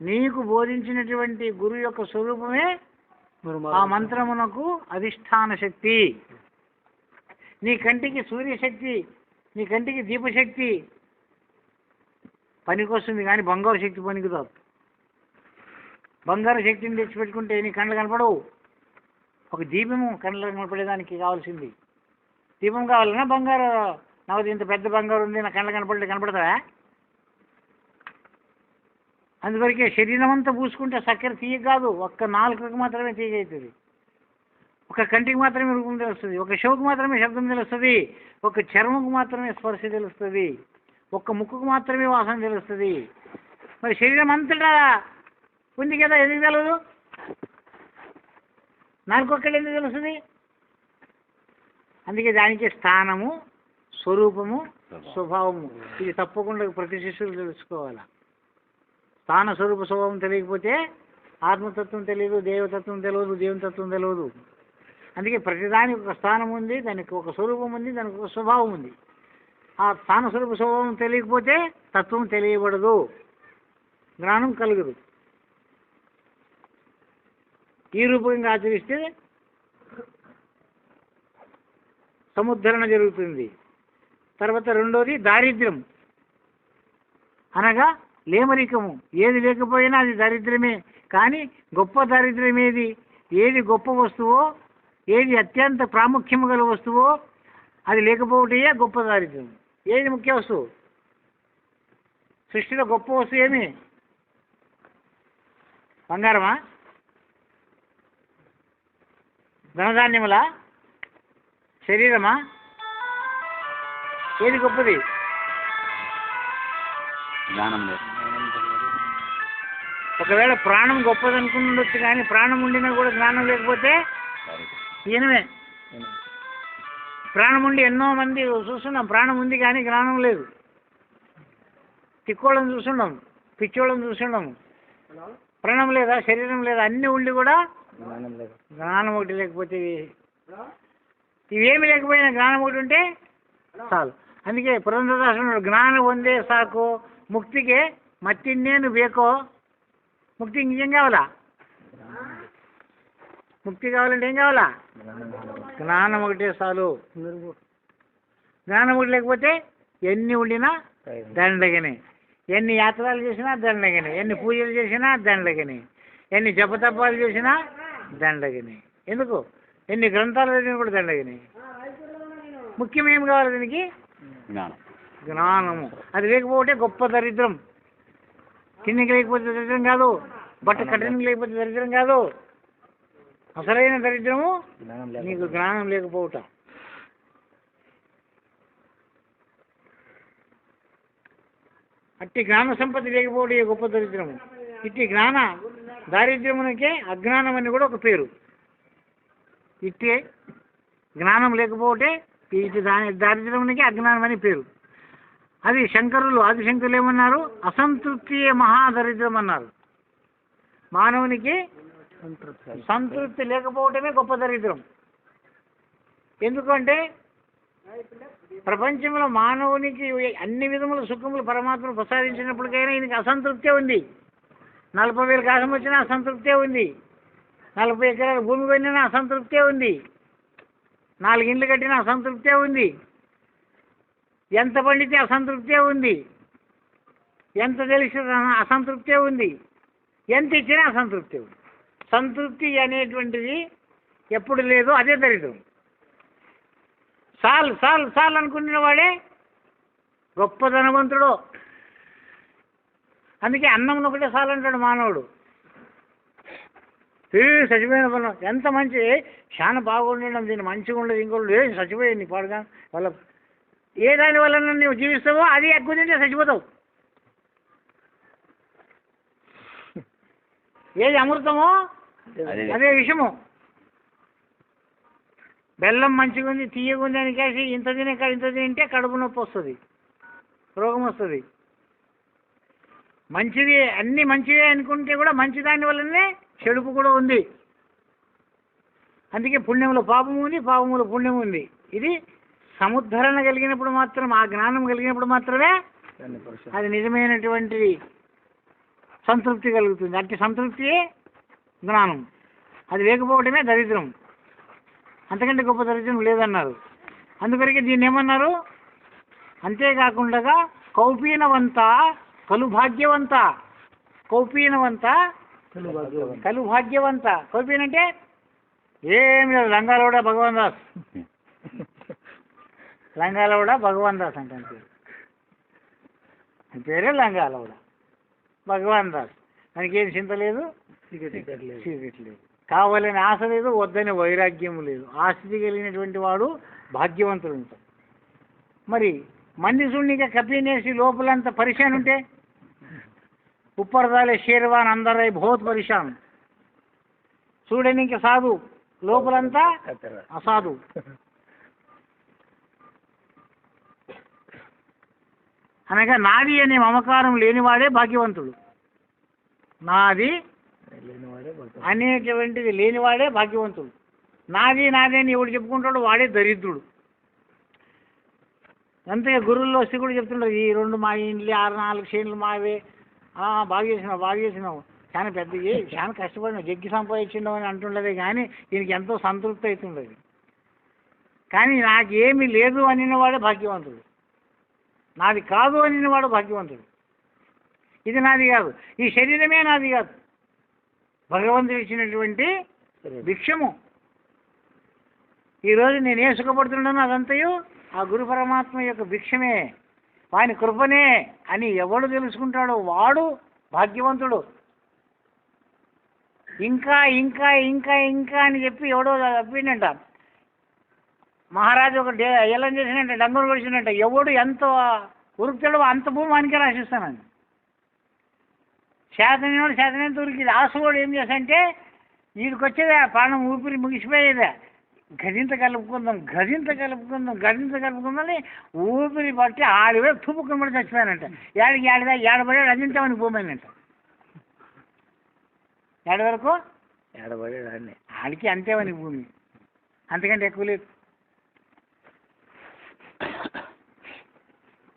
[SPEAKER 1] నీకు బోధించినటువంటి గురువు యొక్క స్వరూపమే ఆ మంత్రమునకు అధిష్టాన శక్తి. నీ కంటికి సూర్యశక్తి, నీ కంటికి దీపశక్తి పనికొస్తుంది, కానీ బంగారు శక్తి పనికిరాదు. బంగారు శక్తిని తెచ్చిపెట్టుకుంటే నీ కళ్ళు కనపడవు. ఒక దీపము కళ్ళకు కనపడేదానికి కావాల్సింది. దీపం కావాలన్నా బంగారు, నాకు ఇంత పెద్ద బంగారు ఉంది నా కళ్ళ కనపడతావా? అందువరకే శరీరం అంతా పూసుకుంటే చక్కెర తీయ కాదు, ఒక్క నాలుకకు మాత్రమే తీగ అవుతుంది, ఒక కంటికి మాత్రమే రూపం తెలుస్తుంది, ఒక చెవుకు మాత్రమే శబ్దం తెలుస్తుంది, ఒక చర్మకు మాత్రమే స్పర్శ తెలుస్తుంది, ఒక్క ముక్కుకు మాత్రమే వాసన తెలుస్తుంది. మరి శరీరం అంతటా ఉంది కదా, ఎందుకు తెలియదు? నాలుగొక్కడు ఎందుకు తెలుస్తుంది? అందుకే దానికి స్థానము, స్వరూపము, స్వభావము, ఇది తప్పకుండా ప్రతి శిష్యులు తెలుసుకోవాలి. స్థాన స్వరూప స్వభావం తెలియకపోతే ఆత్మతత్వం తెలియదు, దేవతత్వం తెలియదు, దేవుని తత్వం తెలియదు. అందుకే ప్రతిదానికి ఒక స్థానం ఉంది, దానికి ఒక స్వరూపం ఉంది, దానికి ఒక స్వభావం ఉంది. ఆ స్థాన స్వరూప స్వభావం తెలియకపోతే తత్వం తెలియబడదు, జ్ఞానం కలుగదు. ఈ రూపంగా ఆచరిస్తే సముద్ధరణ జరుగుతుంది. తర్వాత రెండోది దారిద్ర్యం, అనగా లేమరికము. ఏది లేకపోయినా అది దారిద్ర్యమే. కానీ గొప్ప దారిద్ర్యం ఏది? ఏది గొప్ప వస్తువో, ఏది అత్యంత ప్రాముఖ్యము గల వస్తువో అది లేకపోవటే గొప్ప దారిద్ర్యం. ఏది ముఖ్య వస్తువు? సృష్టిలో గొప్ప వస్తువు ఏమి? బంగారమా? ధనధాన్యములా? శరీరమా? ఏది గొప్పది?
[SPEAKER 2] జ్ఞానం లేదు.
[SPEAKER 1] ఒకవేళ ప్రాణం గొప్పది అనుకుండొచ్చు, కానీ ప్రాణం ఉండినా కూడా జ్ఞానం లేకపోతే ఈయనమే. ప్రాణం ఉండి ఎన్నో మంది చూస్తున్నాం, ప్రాణం ఉంది కానీ జ్ఞానం లేదు. తిక్కోళ్ళని చూస్తున్నాం, పిచ్చోళ్ళని చూస్తున్నాము. ప్రాణం లేదా, శరీరం లేదా, అన్నీ ఉండి కూడా జ్ఞానం ఒకటి లేకపోతే, ఇవేమి లేకపోయినా జ్ఞానం ఒకటి ఉంటే చాలు. అందుకే పురంధరదాసుడు జ్ఞానం ಒಂದೇ సాకు ముక్తికే మత్తిన్నేను ಬೇಕೋ. ముక్తి ఇంకేం కావాలా? ముక్తి కావాలంటే ఏం కావాలా? జ్ఞానం ఒకటే చాలు. జ్ఞానం ఒకటి లేకపోతే ఎన్ని ఉండినా దండగనే, ఎన్ని యాత్రలు చేసినా దండగనే, ఎన్ని పూజలు చేసినా దండగనే, ఎన్ని జపతపాలు చేసినా దండగనే. ఎందుకు? ఎన్ని గ్రంథాలు చదివినా కూడా దండగనే. ముఖ్యం ఏం కావాలి దీనికి? జ్ఞానము. అది లేకపోతే గొప్ప దరిద్రం. తిండికి లేకపోతే దరిద్రం కాదు, బట్ట కట్టడానికి లేకపోతే దరిద్రం కాదు. అసలైన దరిద్రము నీకు జ్ఞానం లేకపోవట. అట్టి జ్ఞాన సంపత్తి లేకపోవడం గొప్ప దరిద్రము. ఇట్టి జ్ఞాన దారిద్ర్యమునకే అజ్ఞానం అని కూడా ఒక పేరు. ఇట్టి జ్ఞానం లేకపోతే ఇటు దారిద్ర్యమునకే అజ్ఞానం అని పేరు. అది శంకరులు, ఆదిశంకరులు ఏమన్నారు? అసంతృప్తియే మహాదరిద్రం అన్నారు. మానవునికి సంతృప్తి లేకపోవటమే గొప్ప దరిద్రం. ఎందుకంటే ప్రపంచంలో మానవునికి అన్ని విధముల సుఖములు పరమాత్మను ప్రసాదించినప్పటికైనా ఈయనకి అసంతృప్తే ఉంది. 40,000 కాసం వచ్చినా అసంతృప్తే ఉంది, 40 ఎకరాల భూమి కొనినా అసంతృప్తే ఉంది, 4 ఇండ్లు కట్టినా అసంతృప్తే ఉంది, ఎంత పండితే అసంతృప్తే ఉంది, ఎంత తెలిసిన అసంతృప్తే ఉంది, ఎంత ఇచ్చినా అసంతృప్తి ఉంది. సంతృప్తి అనేటువంటిది ఎప్పుడు లేదో అదే దరిద్రం. సాల్ సాల్ సాల్ అనుకున్న వాడే గొప్ప ధనవంతుడు. అందుకే అన్నం ఒకటే సాల్ అంటాడు మానవుడు. చచ్చిపోయిన పనులు ఎంత మంచి, చాలా బాగుండడం, దీన్ని మంచిగా ఉండదు, ఇంకోటి చచ్చిపోయింది పాడుగా వాళ్ళ ఏ దాని వల్ల నువ్వు జీవిస్తావో అది ఎక్కువ తింటే చచ్చిపోతావు. ఏది అమృతమో అదే విషము. బెల్లం మంచిగా ఉంది, తీయగా ఉంది అని కాసి ఇంత తింటే కడుపు నొప్పి వస్తుంది, రోగం వస్తుంది. మంచిది అన్నీ మంచివే అనుకుంటే కూడా మంచి దాని వల్లనే చెడుపు కూడా ఉంది. అందుకే పుణ్యంలో పాపము ఉంది, పాపములో పుణ్యం ఉంది. ఇది సముద్ధరణ కలిగినప్పుడు మాత్రం, ఆ జ్ఞానం కలిగినప్పుడు మాత్రమే అది నిజమైనటువంటి సంతృప్తి కలుగుతుంది. అట్టి సంతృప్తియే జ్ఞానం. అది లేకపోవడమే దరిద్రం. అంతకంటే గొప్ప దరిద్రం లేదన్నారు. అందుకొరకే దీన్ని ఏమన్నారు? అంతేకాకుండా కౌపీనవంత కలు భాగ్యవంత, కౌపీనవంత కలు భాగ్యవంత. కౌపీన అంటే ఏం లేదు, లంగాలవాడ భగవాన్ దాస్. లంగాలవాడ భగవాన్ దాస్ అంటే అంతే, పేరే లంగాలవాడ భగవాన్ దాస్. దానికి ఏం చింత లేదు, చీకటి లేదు, కావాలని ఆశ లేదు, వద్దని వైరాగ్యం లేదు. ఆస్తి కలిగినటువంటి వాడు భాగ్యవంతుడు ఉంటాడు. మరి మంది చూడనిక కపినేసి లోపలంతా పరిశాన్ ఉంటే ఉప్పరదాలే షేర్వాన్ అందరై బహుత్ పరిశాన్. చూడని ఇంకా సాధు, లోపలంతా అసాధు. అనగా నాది అనే మమకారం లేనివాడే భాగ్యవంతుడు. నాది అనేటువంటిది లేనివాడే భాగ్యవంతుడు. నాది నాది అని ఎవడు చెప్పుకుంటాడు వాడే దరిద్రుడు. అంతే గురువుల్లో వస్తే కూడా చెప్తుంటారు, ఈ 2 మా ఇండ్లు 6-4 చేనులు మావే, బాగా చేసినావు చాలా పెద్ద చాలా కష్టపడినావు, జగ్గి సంపాదించిండవు అని అంటుండదే కానీ దీనికి ఎంతో సంతృప్తి అవుతుండదు. కానీ నాకేమీ లేదు అనినవాడే భాగ్యవంతుడు. నాది కాదు అనినవాడు భాగ్యవంతుడు. ఇది నాది కాదు, ఈ శరీరమే నాది కాదు, భగవంతుడు ఇచ్చినటువంటి భిక్షము. ఈరోజు నేను ఏ సుఖపడుతున్నానో అదంతయు ఆ గురు పరమాత్మ యొక్క భిక్షమే, వాని కృపనే అని ఎవడు తెలుసుకుంటాడో వాడు భాగ్యవంతుడు. ఇంకా ఇంకా ఇంకా ఇంకా అని చెప్పి ఎవడో చెప్పిండంట, మహారాజు ఒక ఎల్లం చేసినట్ట, డంగులు కొడిచినట్ట, ఎవడు ఎంత ఉరుకుతాడో అంత భూమి వానికే రాసిస్తానని. శాతనేంత ఉరికిది. ఆశవాడు ఏం చేశాడంటే వీడికి వచ్చేదే ప్రాణం ఊపిరి ముగిసిపోయేదే, గదింత కలుపుకుందని ఊపిరి పట్టి ఆడివే తుప్పుకొని పడి చచ్చిపోయానంట. ఏడబడాడు అజింతామని భూమైనంట. ఏడు వరకు ఏడబడాడు అన్నీ, ఆడికి అంతేమని భూమి, అంతకంటే ఎక్కువ లేదు.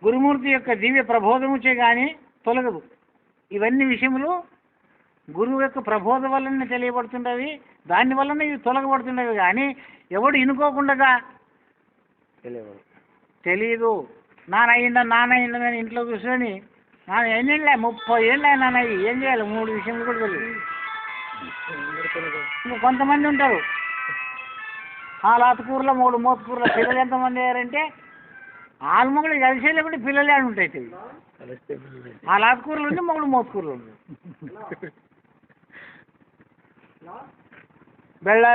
[SPEAKER 1] గురుమూర్తి యొక్క దివ్య ప్రబోధముచే కానీ తొలగదు. ఇవన్నీ విషయములు గురువు యొక్క ప్రబోధ వల్లనే తెలియబడుతుండవి, దాని వల్లనే ఇవి తొలగబడుతుండవి. కానీ ఎవడు ఇనుకోకుండా తెలియదు. నాన్న ఇంట్లో కూర్చొని నాన్న ఎన్నేళ్ళ 30 ఏళ్ళ నాన్న ఏం చేయాలి 3 విషయాలు కూడా తెలియదు. ఇంకా కొంతమంది ఉంటారు, ఆ లాతకూరలో 3 మోతకూరలో పిల్లలు ఎంతమంది అయ్యారంటే ఆల్మొగలు కలిసే లేకుంటే పిల్లలే అని ఉంటాయి. ఆ లాతకూరలు ఉంటే మొగలు మోతకూరలు ఉంది.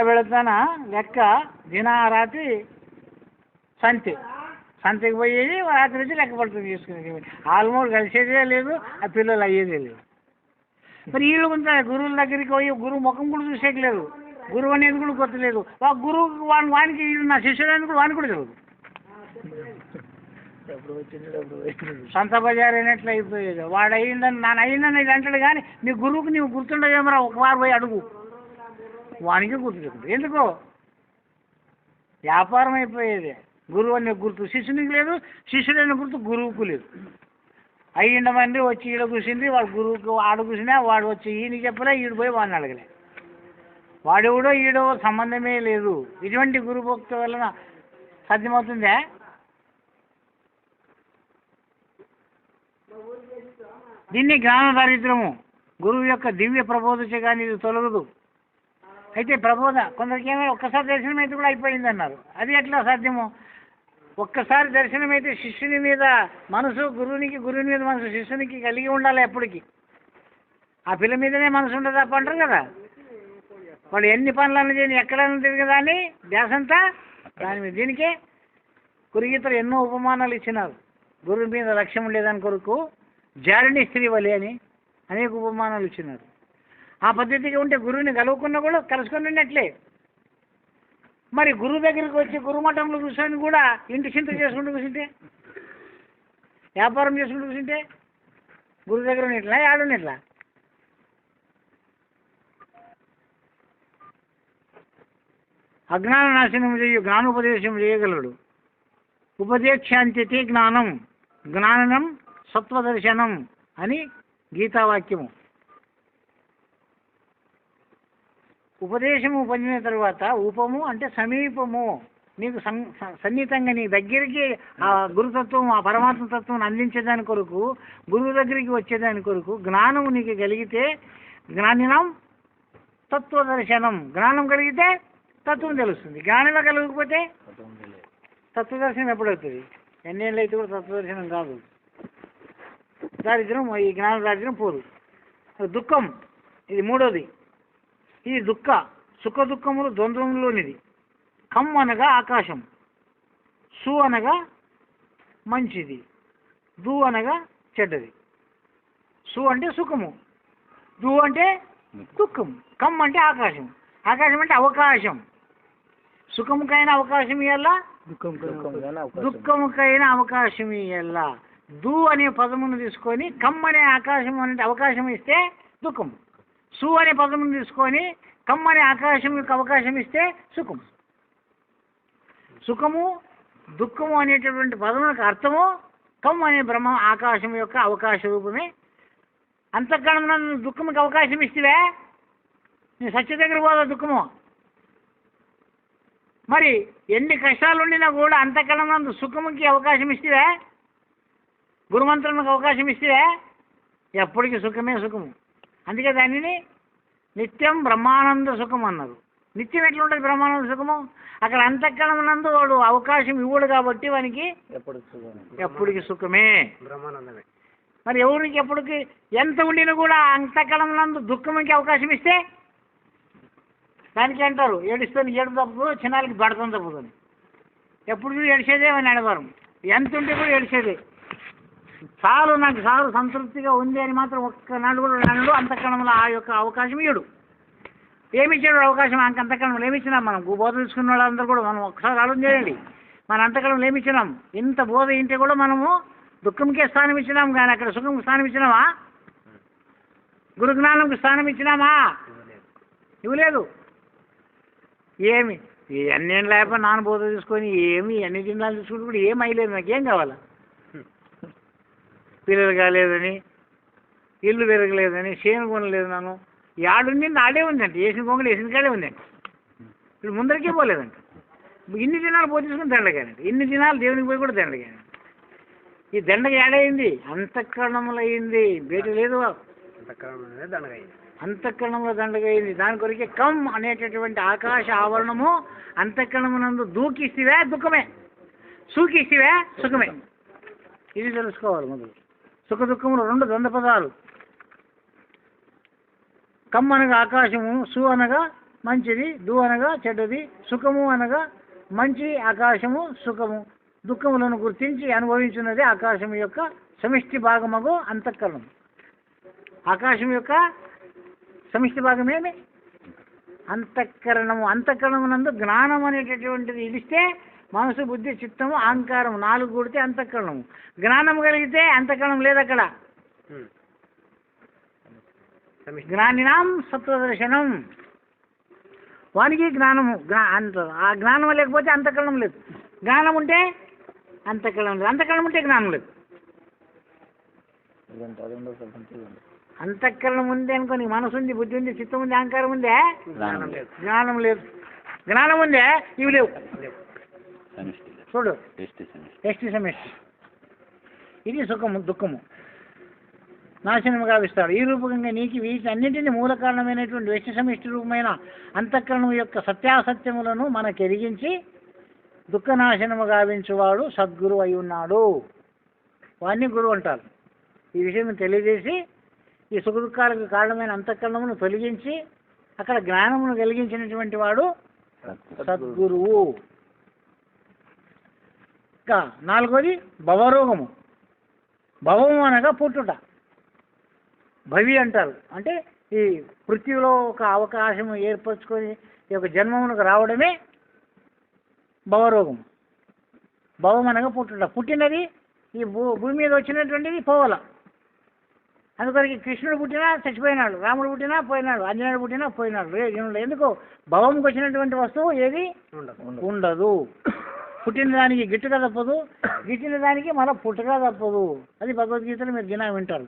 [SPEAKER 1] ಬೆಳತಾನ లెక్క దిన రాత్రి సంతకి పోయేది, రాత్రి వచ్చి లెక్క పడుతుంది చేసుకునేది. ఆల్మోస్ట్ కలిసేదే లేదు, ఆ పిల్లలు అయ్యేదే లేదు. మరి వీళ్ళు కొంత గురువుల దగ్గరికి పోయి గురువు ముఖం కూడా చూసేయలేదు, గురువు అనేది కూడా గుర్తులేదు. గురువు వానికి నా శిష్యుడానికి కూడా వానికి కూడా తెలియదు. సంత బజార్ అయినట్లు అయిపోయేది. వాడు అయ్యిందని నాన్న అయ్యిందని ఇది అంటాడు కానీ నీ గురువుకి నీవు గుర్తుండవేమరా, ఒకవారు పోయి అడుగు, వానికి గుర్తు. ఎందుకో వ్యాపారం అయిపోయేది. గురువు అనే గుర్తు శిష్యునికి లేదు, శిష్యుడు అనే గుర్తు గురువుకు లేదు. అయ్యిండమంది వచ్చి ఈడ కూర్చుంది, వాడు గురువుకు ఆడ కూర్చున్నా, వాడు వచ్చి ఈయనకి చెప్పలే, ఈడు పోయి వాడిని అడగలే, వాడెవడో ఈడో సంబంధమే లేదు. ఇటువంటి గురుభక్తి వలన సాధ్యమవుతుందా? దీన్ని జ్ఞాన దారిద్రము. గురువు యొక్క దివ్య ప్రబోధచే కానీ ఇది తొలగదు. అయితే ప్రబోధ కొందరికి ఏమైనా ఒక్కసారి దర్శనం అయితే కూడా అయిపోయింది అన్నారు. అది ఎట్లా సాధ్యము? ఒక్కసారి దర్శనం అయితే శిష్యుని మీద మనసు గురువునికి, గురువుని మీద మనసు శిష్యునికి కలిగి ఉండాలి. ఎప్పటికీ ఆ పిల్ల మీదనే మనసు ఉండదు తప్ప అంటారు కదా. వాడు ఎన్ని పనులను చేయని ఎక్కడైనా తిరిగదా అని ధ్యాసంతా దాని మీద. దీనికే కురుగీతలు ఎన్నో ఉపమానాలు ఇచ్చినారు. గురువు మీద లక్ష్యం ఉండేదాని కొరకు జారిణి స్త్రీ వలె అని అనేక ఉపమానాలు ఇచ్చినారు. ఆ పద్ధతిగా ఉంటే గురువుని కలువుకున్నా కూడా కలుసుకొని ఉన్నట్లే. మరి గురువు దగ్గరికి వచ్చి గురుమఠంలో కూర్చొని కూడా ఇంటి చింత చేసుకుంటూ కూర్చుంటే, వ్యాపారం చేసుకుంటూ కూర్చుంటే గురువు దగ్గర ఉన్నట్లా ఆడున్నట్లా? అజ్ఞాన నాశనం చేయు జ్ఞానోపదేశం చేయగలడు. ఉపదేశాంతితే జ్ఞానం, జ్ఞానం సత్వదర్శనం అని గీతావాక్యము. ఉపదేశము పొందిన తర్వాత ఉపము అంటే సమీపము, నీకు సన్నిహితంగా నీ దగ్గరికి ఆ గురుతత్వం, ఆ పరమాత్మ తత్వం అందించేదాని కొరకు, గురువు దగ్గరికి వచ్చేదాని కొరకు జ్ఞానము నీకు కలిగితే జ్ఞానినం తత్వదర్శనం, జ్ఞానం కలిగితే తత్వం తెలుస్తుంది. జ్ఞానమే కలగకపోతే తత్వదర్శనం ఎప్పుడవుతుంది? ఎన్నేళ్ళు అయితే కూడా తత్వదర్శనం కాదు. దారిద్ర్యం, ఈ జ్ఞాన దారిద్ర్యం పోదు. దుఃఖం ఇది మూడోది. ఇది సుఖ దుఃఖములు ద్వంద్వములోనిది. కమ్ అనగా ఆకాశం, సు అనగా మంచిది, దు అనగా చెడ్డది. సు అంటే సుఖము, దు అంటే దుఃఖం, కమ్ అంటే ఆకాశం. ఆకాశం అంటే అవకాశం. సుఖముకైనా అవకాశం ఇవ్వాలా, దుఃఖముకైనా అవకాశం ఇవ్వాలా. దు అనే పదమును తీసుకొని కమ్ అనే ఆకాశం అనే అవకాశం ఇస్తే దుఃఖం, సు అనే పదమును తీసుకొని కమ్ అనే ఆకాశం యొక్క అవకాశం ఇస్తే సుఖం. సుఖము దుఃఖము అనేటటువంటి పదములకు అర్థము కమ్ అనే బ్రహ్మ ఆకాశం యొక్క అవకాశ రూపమే. అంతఃకరణం దుఃఖముకి అవకాశం ఇస్తే నీ సత్య దగ్గర పోదా దుఃఖము. మరి ఎన్ని కష్టాలు ఉండినా కూడా అంతఃకరణం సుఖముకి అవకాశం ఇస్తే, గురుమంత్రములకు అవకాశం ఇస్తే ఎప్పటికీ సుఖమే సుఖము. అందుకే దానిని నిత్యం బ్రహ్మానంద సుఖం అన్నారు. నిత్యం ఎట్లుంటుంది బ్రహ్మానంద సుఖము? అక్కడ అంతఃకరణమునందు వాడు అవకాశం ఇవ్వడు కాబట్టి వానికి ఎప్పటికి సుఖమే,
[SPEAKER 3] బ్రహ్మానందమే.
[SPEAKER 1] మరి ఎవరికి ఎప్పటికి ఎంత ఉండినా కూడా అంతఃకరణమునందు దుఃఖంకి అవకాశం ఇస్తే దానికి అంటారు ఏడుస్తుంది ఏడు తప్పదు, చిన్నాలకి బడతం తప్పుతుంది. ఎప్పుడు కూడా ఏడిచేదే అని అడవారు. ఎంత ఉంటే కూడా ఏడిచేదే. చాలు నాకు చాలు సంతృప్తిగా ఉంది అని మాత్రం ఒక్కనాడు కూడా నాడు అంతఃకరణంలో ఆ యొక్క అవకాశం ఇయ్యడు. ఏమిచ్చాడు అవకాశం? అంతఃకరణంలో ఏమిచ్చినాం మనం? బోధ తీసుకున్న వాళ్ళందరూ కూడా మనం ఒకసారి ఆలోచన చేయండి. మన అంతఃకరణంలో ఏమిచ్చినాం? ఇంత బోధ ఇంటే కూడా మనము దుఃఖంకే స్థానం ఇచ్చినాం, కానీ అక్కడ సుఖంకి స్థానం ఇచ్చినామా? గురు జ్ఞానంకి స్థానం ఇచ్చినామా? ఇవ్వలేదు. ఏమి ఎన్నేళ్ళు లేకపోతే నాన్న బోధ తీసుకొని ఏమి ఎన్ని జిందాలు తీసుకుంటే కూడా ఏం అయ్యలేదు. నాకేం కావాలా? పిల్లలు కాలేదని, ఇల్లు పెరగలేదని, చేను కొనలేదు, నన్ను యాడుండి ఆడే ఉందంట, వేసిన కొంగలు వేసిన కాడే ఉందంట. ఇప్పుడు ముందరికే పోలేదంట. ఇన్ని దినాలు పోయి తీసుకుని దండగానండి, ఇన్ని దినాలు దేవునికి పోయి కూడా దండగానండి. ఈ దండగ ఏడైంది? అంతఃకరణములు అయింది, బయట లేదు. అంతఃకరణంలో దండగైంది. దాని కొరికే కమ్ అనేటటువంటి ఆకాశ ఆవరణము అంతఃకరణమునందు దూకిస్తే దుఃఖమే, సూకిస్తే సుఖమే. ఇది తెలుసుకోవాలి మొదలు. సుఖ దుఃఖములు రెండు ద్వంద్వ పదాలు. కమ్ అనగా ఆకాశము, సు అనగా మంచిది, దు అనగా చెడ్డది. సుఖము అనగా మంచి ఆకాశము, సుఖము. దుఃఖములను గుర్తించి అనుభవించున్నది ఆకాశం యొక్క సమిష్టి భాగమగు అంతఃకరణం. ఆకాశం యొక్క సమిష్టి భాగమేమి? అంతఃకరణము. అంతఃకరణమునందు జ్ఞానం అనేటటువంటిది ఇడిస్తే మనసు, బుద్ధి, చిత్తము, అహంకారం 4 కూడితే అంతఃకరణము. జ్ఞానం కలిగితే అంతఃకరణం లేదు అక్కడ. జ్ఞానినాం సత్వదర్శనం. వానికి జ్ఞానము అంటారు. ఆ జ్ఞానం లేకపోతే అంతఃకరణం లేదు. జ్ఞానం ఉంటే అంతఃకరణం లేదు, అంతఃకరణం ఉంటే జ్ఞానం లేదు. అంతఃకరణం ఉంది అనుకోని మనసు ఉంది, బుద్ధి ఉంది, చిత్తం ఉంది, అహంకారం ఉందే, జ్ఞానం లేదు. జ్ఞానం ఉందే, ఇవి లేవు. చూడు, ఎస్టి సమిష్టి. ఇది సుఖము దుఃఖము నాశనము గావిస్తాడు. ఈ రూపకంగా నీకు వీటి అన్నింటినీ మూల కారణమైనటువంటి వ్యక్తి సమిష్టి రూపమైన అంతఃకరణం యొక్క సత్యాసత్యములను మనకు ఎరిగించి దుఃఖనాశనము గావించువాడు సద్గురు అయి ఉన్నాడు. వాడిని గురువు అంటారు. ఈ విషయం తెలియజేసి ఈ సుఖ దుఃఖాలకు కారణమైన అంతఃకరణమును తొలగించి అక్కడ జ్ఞానమును కలిగించినటువంటి వాడు సద్గురువు. ఇంకా 4వది భవరోగము. భవము అనగా పుట్టుట, భవి అంటారు. అంటే ఈ పృథ్వీలో ఒక అవకాశం ఏర్పరచుకొని ఈ యొక్క జన్మమునకు రావడమే భవరోగం. భవం అనగా పుట్టుట. పుట్టినది ఈ భూమి మీద వచ్చినటువంటిది పోవాల. అందుకొరికి కృష్ణుడు పుట్టినా చచ్చిపోయినాడు, రాముడు పుట్టినా పోయినాడు, ఆంజనేయుడు పుట్టినా పోయినాడు. ఎందుకు? భవంకి వచ్చినటువంటి వస్తువు ఏది ఉండదు. పుట్టిన దానికి గిట్టుగా తప్పదు, గిట్టిన దానికి మళ్ళీ పుట్టుగా తప్పదు. అది భగవద్గీతలో మీరు దినా వింటారు.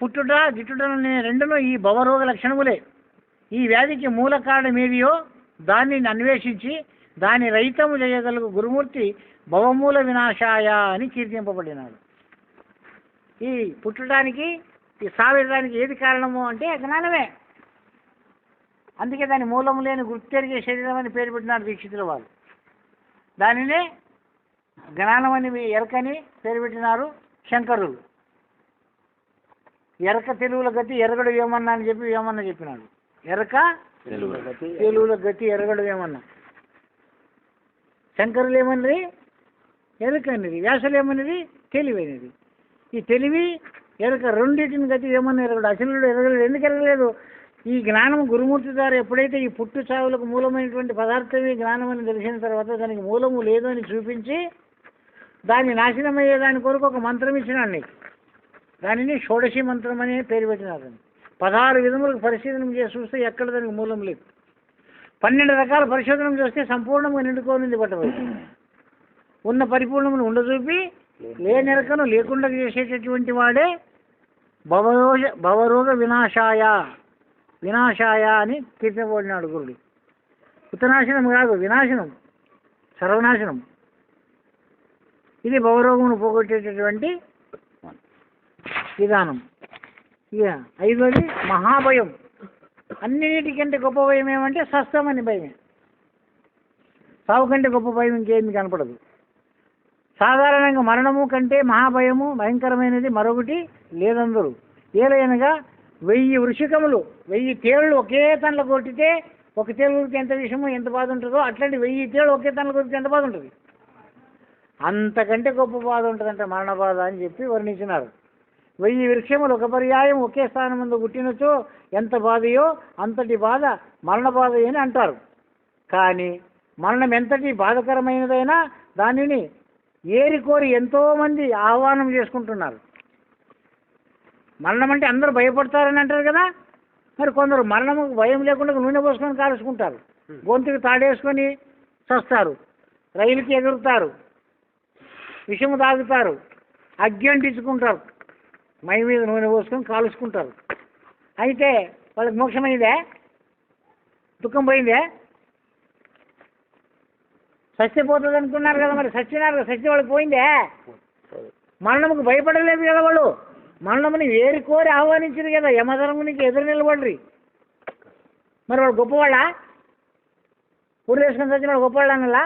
[SPEAKER 1] పుట్టుట గిట్టుట రెండును ఈ భవరోగ లక్షణములే. ఈ వ్యాధికి మూల కారణం ఏదియో దాన్ని అన్వేషించి దాని రహితము చేయగలుగు గురుమూర్తి భవమూల వినాశాయ అని కీర్తింపబడినాడు. ఈ పుట్టడానికి ఈ సావేదానికి ఏది కారణము అంటే జ్ఞానమే. అందుకే దాని మూలం లేని గుర్తెరిగే శరీరం అని పేరు పెట్టినారు దీక్షితుల వారు. దానినే జ్ఞానం అని ఎరకని పేరు పెట్టినారు శంకరులు. ఎరక తెలుగుల గతి ఎరగడు ఏమన్నా అని చెప్పి ఏమన్నా చెప్పినాడు. ఎరక తెలుగుల గతి ఎరగడు ఏమన్నా. శంకరులు ఏమన్నది ఎరక అనేది, వ్యాసులు ఏమన్నది తెలివైనది. ఈ తెలివి ఎరక రెండింటిని గతి ఏమన్నా ఎరగడు. అసలు ఎరగలేదు. ఎందుకు ఎరగలేదు? ఈ జ్ఞానం గురుమూర్తి ద్వారా ఎప్పుడైతే ఈ పుట్టు చావులకు మూలమైనటువంటి పదార్థమే జ్ఞానం అని తెలిసిన తర్వాత దానికి మూలము లేదు అని చూపించి దాన్ని నాశనమయ్యే దాని కొరకు ఒక మంత్రం ఇచ్చినాడు నీకు. దానిని షోడశి మంత్రం అనే పేరు పెట్టినారు. 16 విధములకు పరిశీలన చేసి చూస్తే ఎక్కడ దానికి మూలం లేదు. 12 రకాల పరిశోధన చేస్తే సంపూర్ణంగా నిండుకోనింది పట్టవచ్చు. ఉన్న పరిపూర్ణమును ఉండచూపి లేనెరకను లేకుండా చేసేటటువంటి వాడే భవరోగ వినాశాయ అని కీర్తింపబడినాడు గురుడు. ఉత్తనాశనం కాదు, వినాశనం, సర్వనాశనం. ఇది భవరోగమును పోగొట్టేటటువంటి విధానం. ఇక 5వది మహాభయం. అన్నిటికంటే గొప్ప భయం ఏమంటే సస్తమని భయమే. సావు కంటే గొప్ప భయం ఇంకేమి కనపడదు. సాధారణంగా మరణము కంటే మహాభయము భయంకరమైనది మరొకటి లేదందరూ. ఏలైనగా 1000 వృషికములు 1000 తేళ్ళు ఒకే తనలో కొట్టితే ఒక తేలుకి ఎంత విషయమో ఎంత బాధ ఉంటుందో అట్లాంటి 1000 తేళ్ళు ఒకే తనలో కొట్టితే ఎంత బాధ ఉంటుంది. అంతకంటే గొప్ప బాధ ఉంటుందంటే మరణ బాధ అని చెప్పి వర్ణించినారు. 1000 వృక్షములు ఒక పర్యాయం ఒకే స్థానం ముందు పుట్టినచో ఎంత బాధయో అంతటి బాధ మరణ బాధ అని అంటారు. కానీ మరణం ఎంతటి బాధకరమైనదైనా దానిని ఏరికోరి ఎంతోమంది ఆహ్వానం చేసుకుంటున్నారు. మరణం అంటే అందరూ భయపడతారని అంటారు కదా. మరి కొందరు మరణము భయం లేకుండా నూనె పోసుకొని కాల్చుకుంటారు, గొంతుకు తాడేసుకొని చస్తారు, రైలుకి ఎగురుతారు, విషము తాగుతారు, అగ్గి అంటించుకుంటారు, మై మీద నూనె పోసుకొని కాలుచుకుంటారు. అయితే వాళ్ళకి మోక్షమైందే? దుఃఖం పోయిందే? సత్యపోతుంది అనుకున్నారు కదా, మరి సత్యనారు కదా, సత్యం వాళ్ళకి పోయిందే? మరణముకు భయపడలేదు కదా వాళ్ళు. మరణముని ఏరి కోరి ఆహ్వానించింది కదా, యమధర్మునికి ఎదురు నిలబడ్రి. మరి వాడు గొప్పవాళ్ళ? ఊరు వేసుకొని చచ్చిన వాడు గొప్పవాళ్ళు అన్నలా?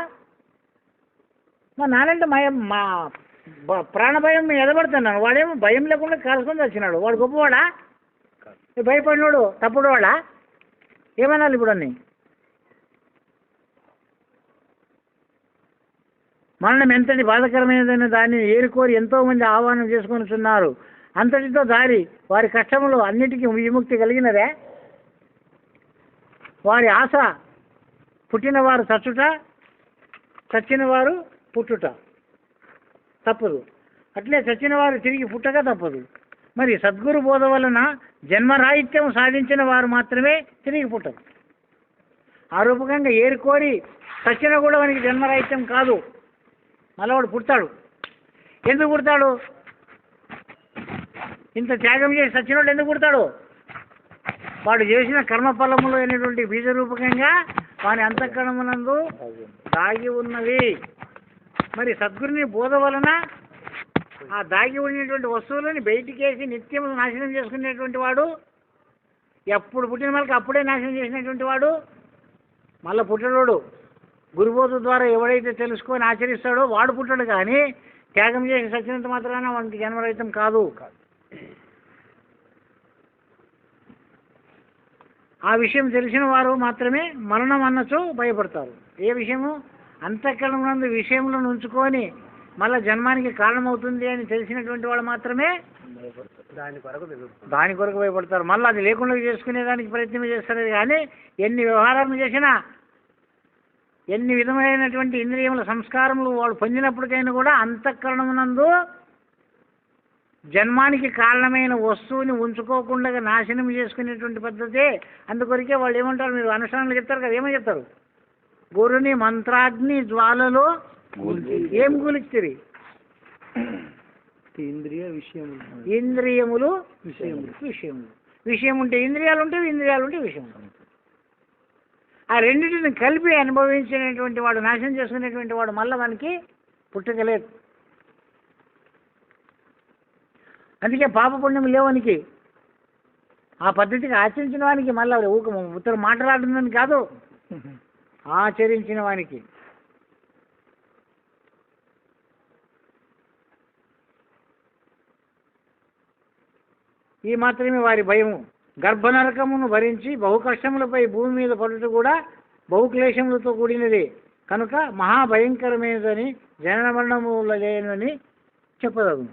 [SPEAKER 1] మా నానంటే మా ప్రాణభయం ఎదబడుతున్నాను, వాడేమో భయం లేకుండా కాల్చుకొని వచ్చినాడు, వాడు గొప్పవాడా? భయపడినాడు తప్పుడు వాడా? ఏమనాలి ఇప్పుడు అన్నీ? మరణం ఎంతటి బాధకరమైనదైన దాన్ని ఏరుకోరి ఎంతోమంది ఆహ్వానం చేసుకొనిచున్నారు. అంతటితో దారి వారి కష్టములు అన్నిటికీ విముక్తి కలిగినదే. వారి ఆశ పుట్టినవారు చచ్చుట, చచ్చినవారు పుట్టుట తప్పదు. అట్లే చచ్చినవారు తిరిగి పుట్టక తప్పదు. మరి సద్గురు బోధ వలన జన్మరాహిత్యం సాధించిన వారు మాత్రమే తిరిగి పుట్టరు. ఆ రూపకంగా ఏరుకోరి చచ్చిన కూడా వానికి జన్మరాహిత్యం కాదు, మళ్ళీ వాడు పుడతాడు. ఎందుకు పుడతాడు? ఇంత త్యాగం చేసి చచ్చినోడు ఎందుకు పుడతాడు? వాడు చేసిన కర్మఫలములు అనేటువంటి బీజరూపకంగా వాని అంతఃకరణమునందు దాగి ఉన్నవి. మరి సద్గురుని బోధ వలన ఆ దాగి ఉన్నటువంటి వస్తువులని బయటికేసి నిత్యం నాశనం చేసుకునేటువంటి వాడు, ఎప్పుడు పుట్టిన వాళ్ళకి అప్పుడే నాశనం చేసినటువంటి వాడు మళ్ళీ పుట్టడోడు. గురుబోధ ద్వారా ఎవడైతే తెలుసుకొని ఆచరిస్తాడో వాడు పుట్టడు. కానీ త్యాగం చేసి సచ్చినంత మాత్రాన వానికి జన్మరహితం కాదు. ఆ విషయం తెలిసిన వారు మాత్రమే మరణం అన్నచో భయపడతారు. ఏ విషయము? అంతఃకరణమునందు విషయములను ఉంచుకొని మళ్ళా జన్మానికి కారణమవుతుంది అని తెలిసినటువంటి వాళ్ళు మాత్రమే దాని కొరకు భయపడతారు. మళ్ళీ అది లేకుండా చేసుకునేదానికి ప్రయత్నం చేస్తారు. కానీ ఎన్ని వ్యవహారాలు చేసినా, ఎన్ని విధమైనటువంటి ఇంద్రియముల సంస్కారములు వాడు పొందినప్పటికైనా కూడా అంతఃకరణమునందు జన్మానికి కారణమైన వస్తువుని ఉంచుకోకుండా నాశనం చేసుకునేటువంటి పద్ధతే. అందుకొరికే వాళ్ళు ఏమంటారు, మీరు అనుష్ఠానాలు చెప్తారు కదా, ఏమని చెప్తారు? గురుని మంత్రాగ్ని జ్వాలలో ఏం కూలిచ్చిరి? ఇంద్రియములు విషయములు. విషయం ఉంటే ఇంద్రియాలు ఉంటాయి, ఇంద్రియాలు ఉంటే విషయం. ఆ రెండింటిని కలిపి అనుభవించినటువంటి వాడు, నాశనం చేసుకునేటువంటి వాడు మళ్ళీ మనకి పుట్టకలేదు. అందుకే పాపపుణ్యం లేవనికి ఆ పద్ధతికి ఆచరించిన వానికి మళ్ళీ ఊక ఉత్తరం మాట్లాడుతుందని కాదు, ఆచరించిన వానికి. ఈ మాత్రమే వారి భయము. గర్భనరకమును భరించి బహు కష్టములపై భూమి మీద పడుట కూడా బహుక్లేశములతో కూడినది కనుక మహాభయంకరమైనదని జనన మరణముల లేనని చెప్పదగును.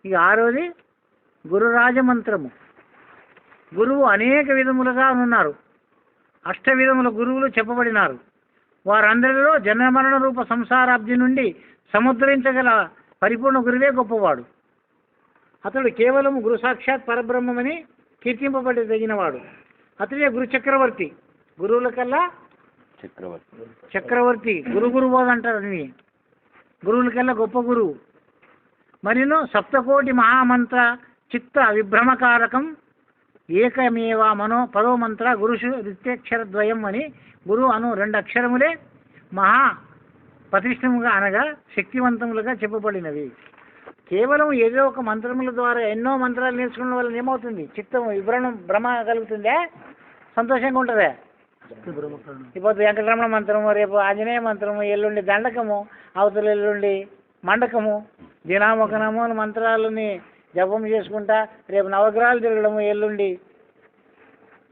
[SPEAKER 1] ఇక 6వది గురురాజమంత్రము. గురువు అనేక విధములుగా ఉన్నారు. 8 విధముల గురువులు చెప్పబడినారు. వారందరిలో జనన మరణ రూప సంసారాబ్ది నుండి సముద్రించగల పరిపూర్ణ గురువే గొప్పవాడు. అతడు కేవలం గురు సాక్షాత్ పరబ్రహ్మమని కీర్తింపబడి తగినవాడు. అతడే గురు చక్రవర్తి. గురువుల కల్లా చక్రవర్తి. గురు బోధ అంటారు. అన్ని గురువుల కల్లా గొప్ప గురువు. మరిను సప్తకోటి మహామంత్ర చిత్త విభ్రమకారకం ఏకమేవ మనో పదో మంత్ర గురుషు రిత్యక్షరద్వయం అని గురువు అను 2 అక్షరములే మహా ప్రతిష్టముగా అనగా శక్తివంతములుగా చెప్పబడినవి. కేవలం ఏదో ఒక మంత్రముల ద్వారా ఎన్నో మంత్రాలు నేర్చుకున్న వల్ల ఏమవుతుంది? చిత్తం భ్రమ కలుగుతుందే, సంతోషంగా ఉంటుందే. ఇప్పుడు వెంకటరమణ మంత్రము, రేపు ఆంజనేయ మంత్రము, ఎల్లుండి దండకము, అవతల ఎల్లుండి మండకము, దినామకనము మంత్రాలని జపం చేసుకుంటా రేపు నవగ్రహాలు తిరగడము ఎల్లుండి.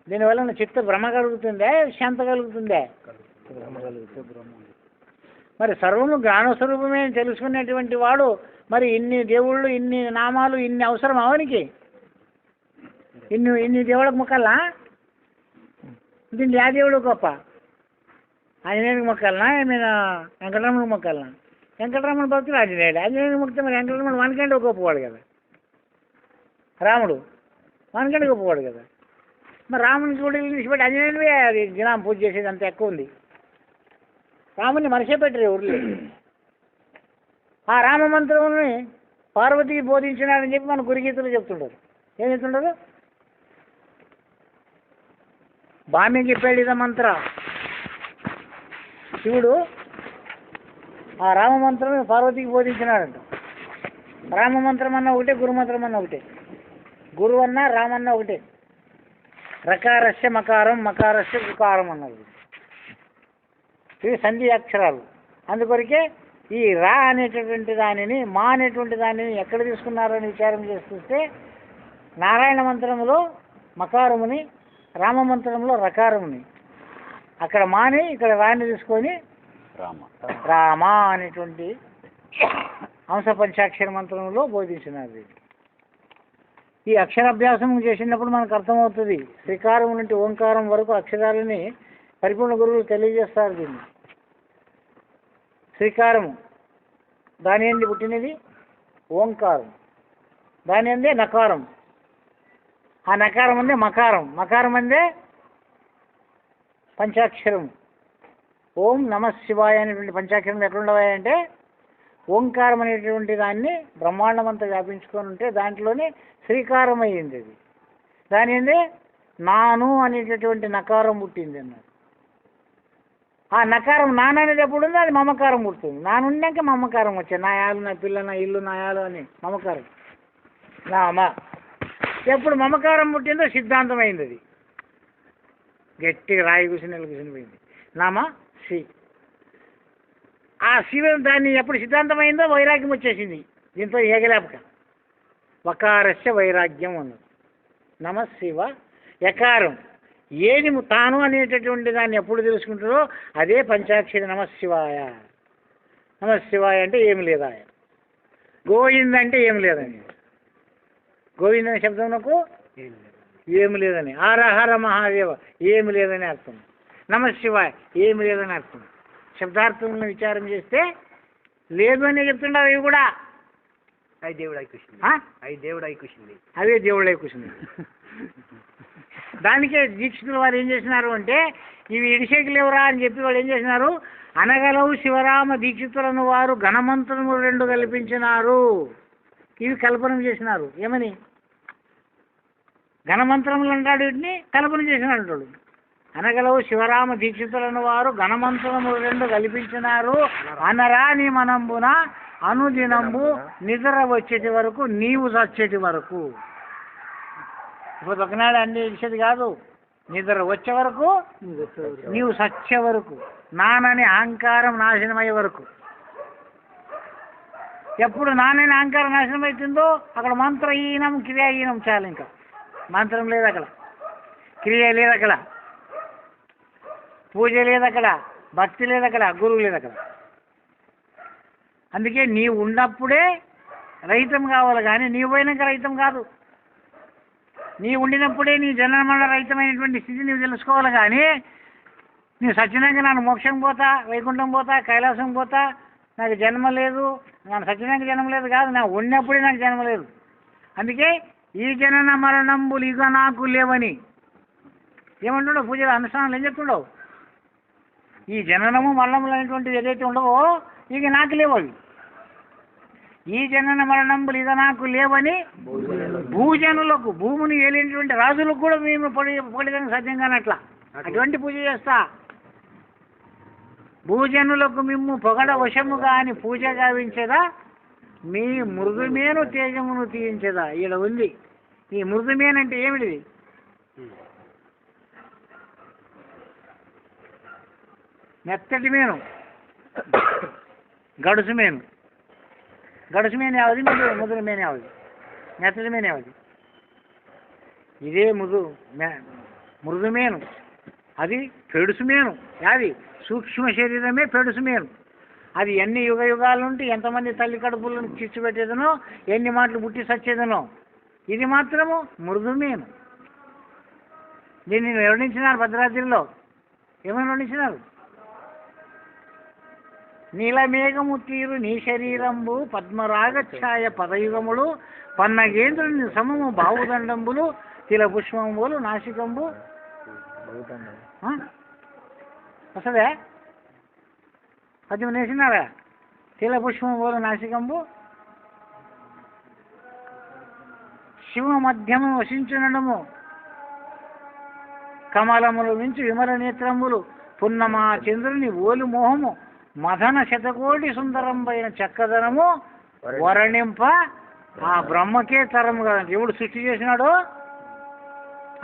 [SPEAKER 1] దీనివల్ల చిత్త భ్రమ కలుగుతుందే, శాంత కలుగుతుందే? మరి సర్వము జ్ఞానస్వరూపమే తెలుసుకునేటువంటి వాడు మరి ఇన్ని దేవుళ్ళు, ఇన్ని నామాలు, ఇన్ని అవసరం అవనికి? ఇన్ని దేవుళ్ళకు మొక్కల్నా? దీన్ని ఆ దేవుడు గొప్ప? ఆంజనేయుడికి మొక్కలనా? ఏమైనా వెంకటరమణకి మొక్కలనా? వెంకటరమణ భక్తులు ఆంజనేయుడు. ఆంజనేయుడికి మొక్కితే మరి వెంకటరమణ వానికంటే గొప్పవాడు కదా. రాముడు వానికంటే గొప్పవాడు కదా. మరి రాముని కూడా విడిచిపెట్టి ఆంజనేయుడివే అది దినం పూజ చేసేది అంత ఎక్కువ ఉంది. రాముని మనిషే పెట్టరు ఊర్లో. ఆ రామమంత్రముని పార్వతికి బోధించినాడని చెప్పి మన గురుగీతలు చెప్తుంటారు. ఏం చెప్తుంటారు? బామికి పెళ్ళిద మంత్ర. శివుడు ఆ రామమంత్రం పార్వతికి బోధించినాడంట. రామమంత్రం అన్న ఒకటే, గురుమంత్రం అన్న ఒకటే. గురువు అన్న రామన్న ఒకటే. రకారస్య మకారం, మకారస్య ఉకారం అన్నది. ఇవి సంధి అక్షరాలు. అందుకొరకే ఈ రా అనేటటువంటి దానిని, మా అనేటువంటి దానిని ఎక్కడ తీసుకున్నారని విచారం చేసి చూస్తే నారాయణ మంత్రములో మకారముని, రామమంత్రంలో రకారముని, అక్కడ మాని ఇక్కడ రాని తీసుకొని రామ అనేటువంటి అంశ పంచాక్షర మంత్రంలో బోధించినారు. ఈ అక్షరాభ్యాసం చేసినప్పుడు మనకు అర్థమవుతుంది. శ్రీకారం నుండి ఓంకారం వరకు అక్షరాలని పరిపూర్ణ గురువులు తెలియజేస్తారు. దీన్ని శ్రీకారము దాని ఏంది పుట్టినది ఓంకారం, దాని అందే నకారం, ఆ నకారం అందే మకారం, మకారం అందే పంచాక్షరం. ఓం నమ శివాయ అనేటువంటి పంచాక్షరం ఎట్లుండవాయంటే ఓంకారం అనేటువంటి దాన్ని బ్రహ్మాండమంతా వ్యాపించుకొని ఉంటే దాంట్లోనే శ్రీకారం అయ్యింది. అది దాని ఏంది నాను అనేటటువంటి నకారం పుట్టింది అన్నారు. ఆ నకారం నాన్న అనేది ఎప్పుడు ఉందో అది మమకారం పుడుతుంది. నానున్నాక మమకారం వచ్చాయి. నా యాలు, నా పిల్ల, నా ఇల్లు, నా యాలు అని మమకారం. నామ ఎప్పుడు మమకారం పుట్టిందో సిద్ధాంతం అయింది. అది గట్టిగా రాయి కూర్చుని పోయింది. నామ సి. ఆ శివ దాన్ని ఎప్పుడు సిద్ధాంతం అయిందో వైరాగ్యం వచ్చేసింది. దీంతో ఏగలేపక వకారస్య వైరాగ్యం అన్నది. నమ శివ యకారం. ఏది తాను అనేటటువంటి దాన్ని ఎప్పుడు తెలుసుకుంటారో అదే పంచాక్షరి నమశివాయ. నమశివాయ అంటే ఏమి లేదా, గోవింద అంటే ఏమి లేదని, గోవింద అనే శబ్దంకు ఏమి లేదని, హర మహాదేవ ఏమి లేదని అర్థం, నమశివాయ ఏమి లేదని అర్థం. శబ్దార్థంలో విచారం చేస్తే లేదు అని చెప్తున్నారు. ఇవి కూడా
[SPEAKER 2] అవి దేవుడై కూర్చుంది,
[SPEAKER 1] అవే దేవుడై కూర్చుంది. దానికే దీక్షితుల వారు ఏం చేసినారు అంటే ఇవి ఇడిసేకి లేవురా అని చెప్పి వాళ్ళు ఏం చేసినారు, అనగలవు శివరామ దీక్షితులను వారు ఘనమంత్రము 2 కల్పించినారు. ఇవి కల్పన చేసినారు. ఏమని ఘనమంత్రములు అంటాడు, వీటిని కల్పన చేసినాడు అంటాడు. అనగలవు శివరామ దీక్షితులను వారు ఘనమంత్రము 2 కల్పించినారు. అనరాని మనంబున అనుదినంబు నిద్ర వచ్చేటి వరకు నీవు చచ్చేటి వరకు. ఇప్పుడు ఒకనాడు అన్ని ఇచ్చేది కాదు, నిద్ర వచ్చే వరకు నీవు సచ్చే వరకు, నానని అహంకారం నాశనమయ్యే వరకు. ఎప్పుడు నానని అహంకారం నాశనం అవుతుందో అక్కడ మంత్రహీనం క్రియాహీనం చాలు. ఇంకా మంత్రం లేదు అక్కడ, క్రియ లేదు అక్కడ, పూజ లేదు అక్కడ, భక్తి లేదు అక్కడ, గురువు లేదు అక్కడ. అందుకే నీవు ఉన్నప్పుడే రహితం కావాలి, కానీ నీవు పోయినాక రహితం కాదు. నీ ఉండినప్పుడే నీ జన్మమరణ రహితమైనటువంటి స్థితి నీవు తెలుసుకోవాలి. కానీ నీవు సచ్చినాక నాకు మోక్షం పోతా, వైకుంఠం పోతా, కైలాసం పోతా, నాకు జన్మ లేదు, నాకు సచ్చినాక జన్మ లేదు కాదు, నాకు ఉన్నప్పుడే నాకు జన్మ లేదు. అందుకే ఈ జనన మరణంబులు ఇక నాకు లేవని ఏమంటుండవు పూజలు అనుష్ఠానాలు ఏం చెప్తుండవు? ఈ జననము మరణములు అనేటువంటివి ఏదైతే ఉండవో ఇక నాకు లేవు అవి. ఈ జనన మరణంబులు ఇక నాకు లేవని భూజనులకు, భూమిని ఏలేటువంటి రాజులకు కూడా మేము పొడిదానికి సాధ్యం కానట్లా అటువంటి పూజ చేస్తా. భూజనులకు మిమ్ము పొగడ వశము కాని పూజ గావించదా, మీ మృదుమేను తేజమును తీయించదా. ఈడ ఉంది. ఈ మృదుమేను అంటే ఏమిటిది? మెత్తటి మేను, గడుసు మేను. గడుసు మేను యావది, ముదురు మేను యావది, మెత్తటి మేను యావది. ఇదే మృదుమేను, అది పెడుసు మేను. యాది సూక్ష్మ శరీరమే పెడుసు మేను. అది ఎన్ని యుగ యుగాల నుండి ఎంతమంది తల్లి కడుపులను చిచ్చు పెట్టేదనో, ఎన్ని మాటలు పుట్టి సచ్చేదనో, ఇది మాత్రము మృదుమేను. దీన్ని వర్ణించినారు భద్రాద్రిలో. ఏమైనా వర్ణించినారు? నీలమేఘము తీరు నీ శరీరంబు, పద్మరాగ ఛాయ పదయుగములు, పన్నగేంద్రుని సమము బావుదండంబులు, తిల పుష్పంబులు నాసికంబు. వస్తుందే పద్యం నేసినారా? తిల పుష్పంబులు నాసికంబు, శివ మధ్యము వసించునడము, కమలములు మించు విమల నేత్రములు, పున్నమా చంద్రుని ఓలు మోహము, మదన శతకోటి సుందరంపైన చక్కదనము వర్ణింప ఆ బ్రహ్మకే తరము కాదు. ఎవడు సృష్టి చేసినాడో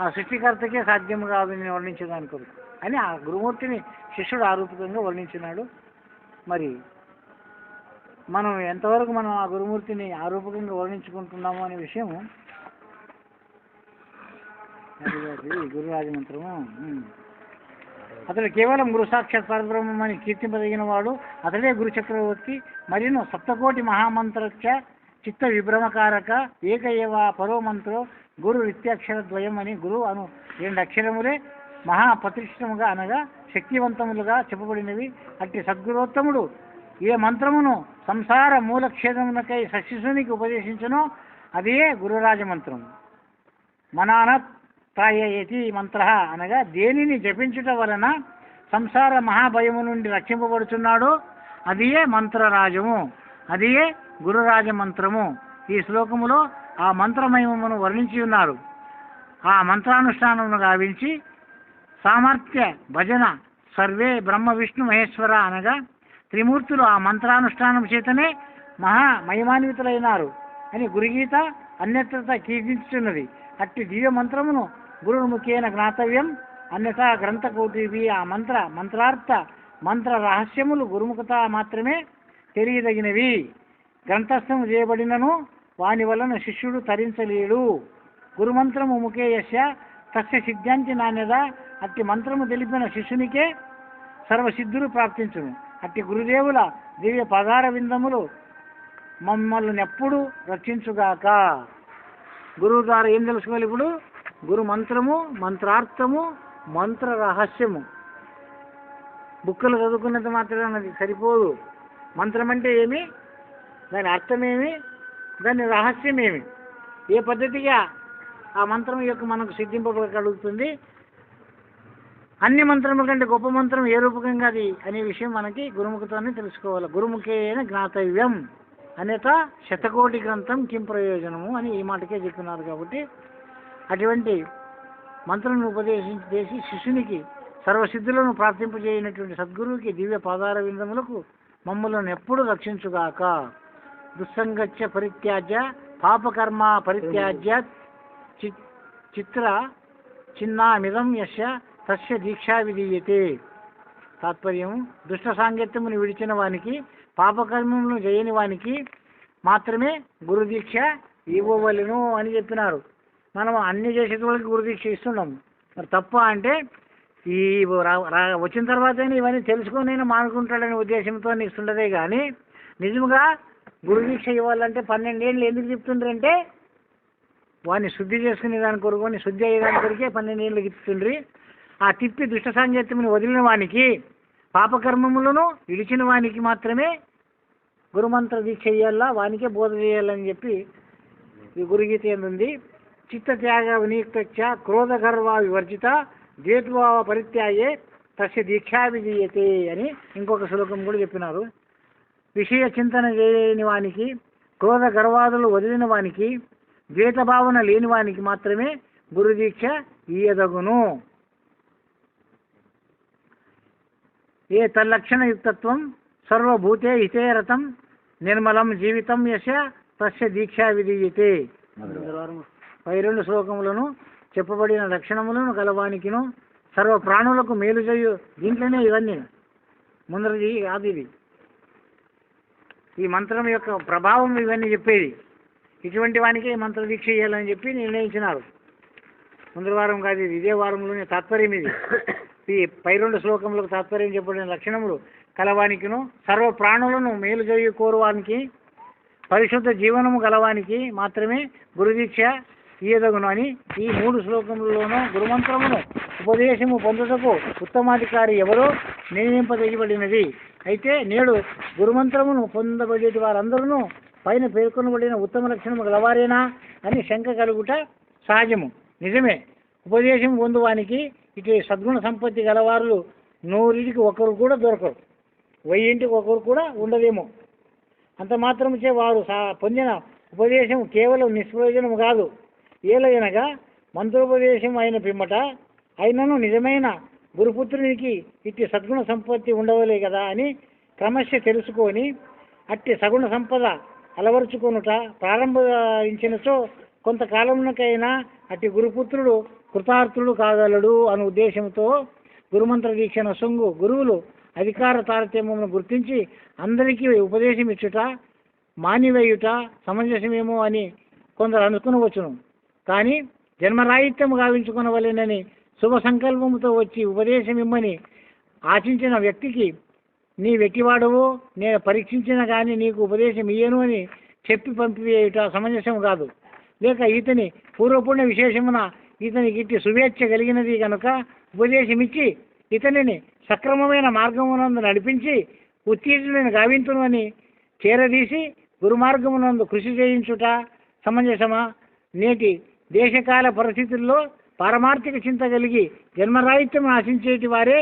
[SPEAKER 1] ఆ సృష్టికర్తకే సాధ్యం కాదు నేను వర్ణించేదానికి అని ఆ గురుమూర్తిని శిష్యుడు ఆరూపకంగా వర్ణించినాడు. మరి మనం ఎంతవరకు మనం ఆ గురుమూర్తిని ఆరూపకంగా వర్ణించుకుంటున్నాము అనే విషయం గురురాజ మంత్రము. అతడు కేవలం గురు సాక్షాత్ పరబ్రహ్మం అని కీర్తింపదగిన వాడు. అతడే గురు చక్రవర్తి. మరిను సప్తకోటి మహామంత్రచ్చ చిత్త విభ్రమకారక ఏక ఏవ పరో మంత్రో గురు నిత్యాక్షర ద్వయం అని గురు అను 2 అక్షరములే మహాప్రతిష్ఠముగా అనగా శక్తివంతములుగా చెప్పబడినవి. అట్టి సద్గురోత్తముడు ఏ మంత్రమును సంసార మూలక్షేదమునకై శిశునికి ఉపదేశించునో అదే గురురాజ మంత్రము. మనానత్ తాయతి మంత్ర అనగా దేనిని జపించుట వలన సంసార మహాభయము నుండి రక్షింపబడుచున్నాడో అదియే మంత్రరాజము, అదియే గురురాజ మంత్రము. ఈ శ్లోకములో ఆ మంత్రమయమును వర్ణించి ఉన్నారు. ఆ మంత్రానుష్ఠానమును గావించి సామర్థ్య భజన సర్వే బ్రహ్మ విష్ణు మహేశ్వర అనగా త్రిమూర్తులు ఆ మంత్రానుష్ఠానం చేతనే మహిమాన్వితులైనారు అని గురుగీత అన్యత్రత కీర్తించుతున్నది. అట్టి దివ్య మంత్రమును గురుముఖేన జ్ఞాతవ్యం అన్యథా గ్రంథకోటివి. ఆ మంత్రార్థ మంత్ర రహస్యములు గురుముఖత మాత్రమే తెలియదగినవి. గ్రంథస్థము చేయబడినను వాని వలన శిష్యుడు తరించలేడు. గురుమంత్రము ముఖే యస్య తస్య సిద్ధాంతి నాణ్యత. అట్టి మంత్రము తెలిపిన శిష్యునికే సర్వసిద్ధులు ప్రాప్తించును. అట్టి గురుదేవుల దివ్య పదార విందములు మమ్మల్ని ఎప్పుడు రక్షించుగాక. గురువు ద్వారా ఏం తెలుసుకోవాలి? ఇప్పుడు గురు మంత్రము, మంత్రార్థము, మంత్ర రహస్యము. బుక్కులు చదువుకున్నంత మాత్రమే అన్నది సరిపోదు. మంత్రం అంటే ఏమి, దాని అర్థమేమి, దాని రహస్యం ఏమి, ఏ పద్ధతిగా ఆ మంత్రం యొక్క మనకు సిద్ధింపగలుగుతుంది, అన్ని మంత్రముల కంటే గొప్ప మంత్రం ఏ రూపకంగా అది అనే విషయం మనకి గురుముఖతోనే తెలుసుకోవాలి. గురుముఖేన జ్ఞాతవ్యం అనేత శతకోటి గ్రంథం కిం ప్రయోజనము అని ఈ మాటకే చెప్తున్నారు. కాబట్టి అటువంటి మంత్రం ఉపదేశించేసి శిష్యునికి సర్వసిద్ధులను ప్రార్థింపజేయనటువంటి సద్గురువుకి దివ్య పాదార విందములకు మమ్మలను ఎప్పుడు రక్షించుగాక. దుస్సంగత్య పరిత్యాజ్య పాపకర్మ పరిత్యాజ్య చిత్ర చిన్నామిదం యస్య తస్య దీక్షా విధీయతే. తాత్పర్యం, దుష్ట సాంగత్యమును విడిచిన వానికి, పాపకర్మములను చేయని వానికి మాత్రమే గురుదీక్ష ఇవ్వవలెను అని చెప్పినారు. మనం అన్ని చేసే వాళ్ళకి గురుదీక్ష ఇస్తున్నాము. మరి తప్ప అంటే ఈ వచ్చిన తర్వాతనే ఇవన్నీ తెలుసుకొని మానుకుంటాడనే ఉద్దేశంతో ఇస్తుండదే కానీ నిజంగా గురుదీక్ష ఇవ్వాలంటే 12 ఏళ్ళు ఎందుకు చెప్తుండ్రంటే వాడిని శుద్ధి చేసుకునే దాని కొరకు, శుద్ధి అయ్యేదాని కొరికే 12 ఏళ్ళు తిప్పుతుండ్రి. ఆ తిప్పి దుష్ట సాంగత్యమును వదిలిన వానికి, పాపకర్మములను విడిచిన వానికి మాత్రమే గురుమంత్ర దీక్ష ఇయ్యాలా, వానికే బోధ చేయాలని చెప్పి ఈ గురుగీత ఏంది. చిత్త త్యాగ వినియుక్త క్రోధ గర్వ వివర్జిత ద్వేద్భావ పరిత్యాగే తస్య దీక్షా విధీయతే అని ఇంకొక శ్లోకం కూడా చెప్పినారు. విషయ చింతన చేయని వానికి, క్రోధ గర్వాదులు వదిలిన వానికి, ద్వేత భావన లేని వానికి మాత్రమే గురుదీక్ష ఇయ్యదగును. ఏ తల్లక్షణయుక్తత్వం సర్వభూతే హితేరతం నిర్మలం జీవితం యశ తస్య దీక్షా విధీయతే. 12 శ్లోకములను చెప్పబడిన లక్షణములను గలవానికిను సర్వ ప్రాణులకు మేలు చేయు. దీంట్లోనే ఇవన్నీ ముందరది కాదు, ఇది ఈ మంత్రం యొక్క ప్రభావం ఇవన్నీ చెప్పేది. ఇటువంటి వానికి మంత్ర దీక్ష చేయాలని చెప్పి నిర్ణయించినారు. ముందర వారం కాదు ఇది, ఇదే వారంలోనే తాత్పర్యం ఇది. ఈ 12 శ్లోకములకు తాత్పర్యం చెప్పబడిన లక్షణములు కలవానికిను సర్వ ప్రాణులను మేలు చేయు కోరువానికి, పరిశుద్ధ జీవనము గలవానికి మాత్రమే గురుదీక్ష ఇయ్యదగును అని ఈ 3 శ్లోకములలోనూ గురుమంత్రమును ఉపదేశము పొందుటకు ఉత్తమాధికారి ఎవరో నియమింపదగిబడినది. అయితే నేడు గురుమంత్రమును పొందబడేటి వారందరూ పైన పేర్కొనబడిన ఉత్తమ లక్షణము గలవారేనా అని శంక కలుగుట సహజము. నిజమే, ఉపదేశం పొందువానికి ఇటు సద్గుణ సంపత్తి గలవారు 100కి ఒకరు కూడా దొరకరు, 1000కి ఒకరు కూడా ఉండదేమో. అంత మాత్రముచే వారు పొందిన ఉపదేశం కేవలం నిష్ప్రయోజనము కాదు. ఏలయనగా మంత్రోపదేశం అయిన పిమ్మట అయినను నిజమైన గురుపుత్రునికి ఇట్టి సద్గుణ సంపత్తి ఉండవలే కదా అని క్రమశ తెలుసుకొని అట్టి సగుణ సంపద అలవరుచుకొనుట ప్రారంభించినచో కొంతకాలమునకైనా అట్టి గురుపుత్రుడు కృతార్థుడు కాగలడు అను ఉద్దేశంతో గురుమంత్ర దీక్షను సొంగు గురువులు అధికార తారతమ్యమును గుర్తించి అందరికీ ఉపదేశం ఇచ్చుట మానివేయుట సమంజసమేమో అని కొందరు అనుకునవచ్చును. కానీ జన్మరాహిత్యము గావించుకునవలెనని శుభ సంకల్పముతో వచ్చి ఉపదేశం ఇమ్మని ఆశించిన వ్యక్తికి నీ వెట్టివాడవో నేను పరీక్షించిన కానీ నీకు ఉపదేశం ఇయ్యను అని చెప్పి పంపివేయుట సమంజసం కాదు. లేక ఇతని పూర్వపుణ్య విశేషమున ఇతనికి ఇట్టి శుభేచ్ఛ కలిగినది కనుక ఉపదేశమిచ్చి ఇతనిని సక్రమమైన మార్గమునందు నడిపించి ఉత్తీర్ణులను గావింతును అని చేరదీసి గురుమార్గమునందు కృషి చేయించుట సమంజసమా? నేటి దేశకాల పరిస్థితుల్లో పారమార్థిక చింత కలిగి జన్మరాహిత్యం ఆశించేటి వారే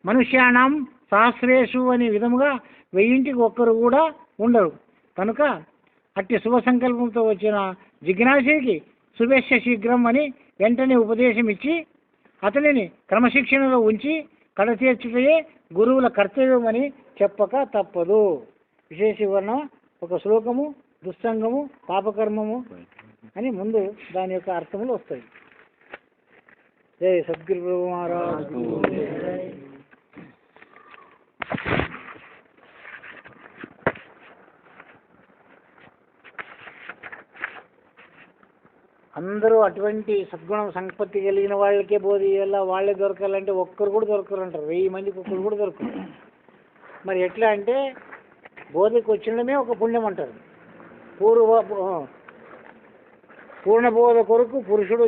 [SPEAKER 1] మనుష్యాణం సహస్రేషు అనే విధముగా 1000కి ఒక్కరు కూడా ఉండరు. కనుక అట్టి శుభ సంకల్పంతో వచ్చిన జిజ్ఞాసుడికి శుభేచ్ఛ శీఘ్రం అని వెంటనే ఉపదేశం ఇచ్చి అతనిని క్రమశిక్షణలో ఉంచి కడతీర్చుటయే గురువుల కర్తవ్యం అని చెప్పక తప్పదు. విశేష వివరణ ఒక శ్లోకము, దుస్సంగము, పాపకర్మము అని ముందు దాని యొక్క అర్థములు వస్తాయి. జై సద్గురు మహారాజ్. అందరూ అటువంటి సద్గుణ సంపత్తి కలిగిన వాళ్ళకే బోధ చేయాలా, వాళ్ళే దొరకాలంటే ఒక్కరు కూడా దొరకరు అంటారు. 1000 మందికి ఒక్కరు కూడా దొరకరు. మరి ఎట్లా అంటే బోధకు వచ్చినమే ఒక పుణ్యం అంటారు. పూర్ణబోధ కొరకు పురుషుడు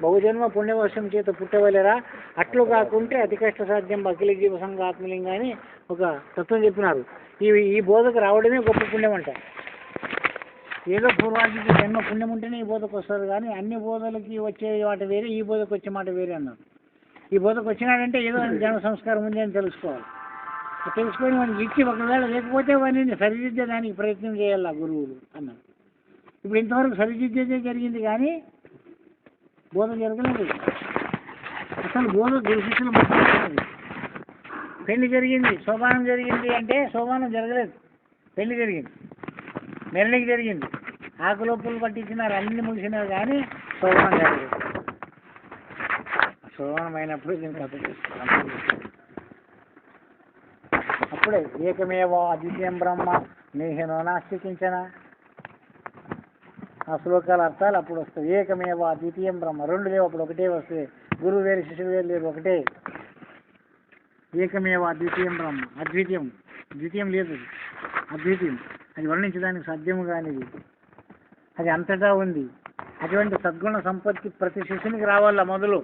[SPEAKER 1] బహుజన్మ పుణ్యవర్షం చేత పుట్టవలేరా, అట్లు కాకుంటే అతి కష్ట సాధ్యం అఖిల జీవ సంఘ ఆత్మలింగ అని ఒక తత్వం చెప్పినారు. ఈ బోధకు రావడమే గొప్ప పుణ్యం అంట. ఏదో పూర్వానికి జన్మ పుణ్యం ఉంటేనే ఈ బోధకు వస్తారు, కానీ అన్ని బోధలకి వచ్చే మాట వేరే, ఈ బోధకు వచ్చే మాట వేరే అన్నారు. ఈ బోధకు వచ్చినాడంటే ఏదో జన్మ సంస్కారం ఉంది అని తెలుసుకోవాలి. తెలుసుకొని వాడిని ఇచ్చి ఒకవేళ లేకపోతే వాడిని సరిదిద్దడానికి ప్రయత్నం చేయాలి గురువులు అన్నారు. ఇప్పుడు ఇంతవరకు సరిదిద్దేదే జరిగింది కానీ బోధ జరగలేదు. అసలు బోధ గురు శిష్యుల మధ్య పెళ్లి జరిగింది, శోభానం జరిగింది అంటే శోభానం జరగలేదు, పెళ్లి జరిగింది, మెరడికి జరిగింది, ఆకులోపులు పట్టించినారు, అన్ని ముగిసినారు కానీ శోభానం జరగలేదు. శ్రవణమైనప్పుడు దీనికి అర్థం చేసుకోవాలి. అప్పుడే ఏకమేవ అద్వితీయం బ్రహ్మ నేహనో నాస్తి కించన. ఆ శ్లోకాల అర్థాలు అప్పుడు వస్తాయి. ఏకమేవ అద్వితీయం బ్రహ్మ, రెండు లేవు అప్పుడు, ఒకటే వస్తాయి. గురువు వేరు శిష్యుడు వేరు లేరు, ఒకటే. ఏకమేవ అద్వితీయం బ్రహ్మ, అద్వితీయం, ద్వితీయం లేదు, అది అద్వితీయం. అది వర్ణించడానికి సాధ్యము కానిది, అది అంతటా ఉంది. అటువంటి సద్గుణ సంపత్తి ప్రతి శిష్యునికి రావాల. మొదలు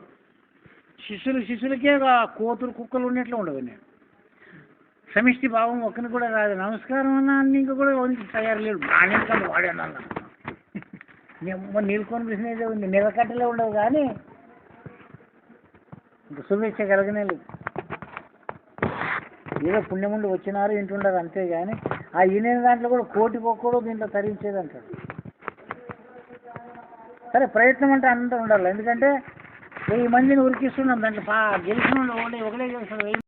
[SPEAKER 1] శిష్యులకే కోతులు కుక్కలు ఉన్నట్లు ఉండదు. నేను సమిష్టి భావం ఒక్కని కూడా రాదు. నమస్కారం అన్నా ఇంకా కూడా తయారు లేడు. నాణ్యంగా వాడాను అన్న నీళ్ళకొని బిజినెస్ ఉంది, నిలకట్టలే ఉండదు. కానీ ఇంకా శుభేచ్ఛ కలగనే లేదు. ఏదో పుణ్యముండి వచ్చినారు ఇంటుండరు అంతే. కానీ ఆ ఈయన దాంట్లో కూడా కోటికి ఒక్కడో దీంట్లో తరించేది అంటాడు. సరే ప్రయత్నం అంటే అంతా ఉండాలి. ఎందుకంటే 1000 మందిని ఉరికిస్తున్నాం, దాంట్లో గెలిచిన ఒకటే గెలుస్తాడు.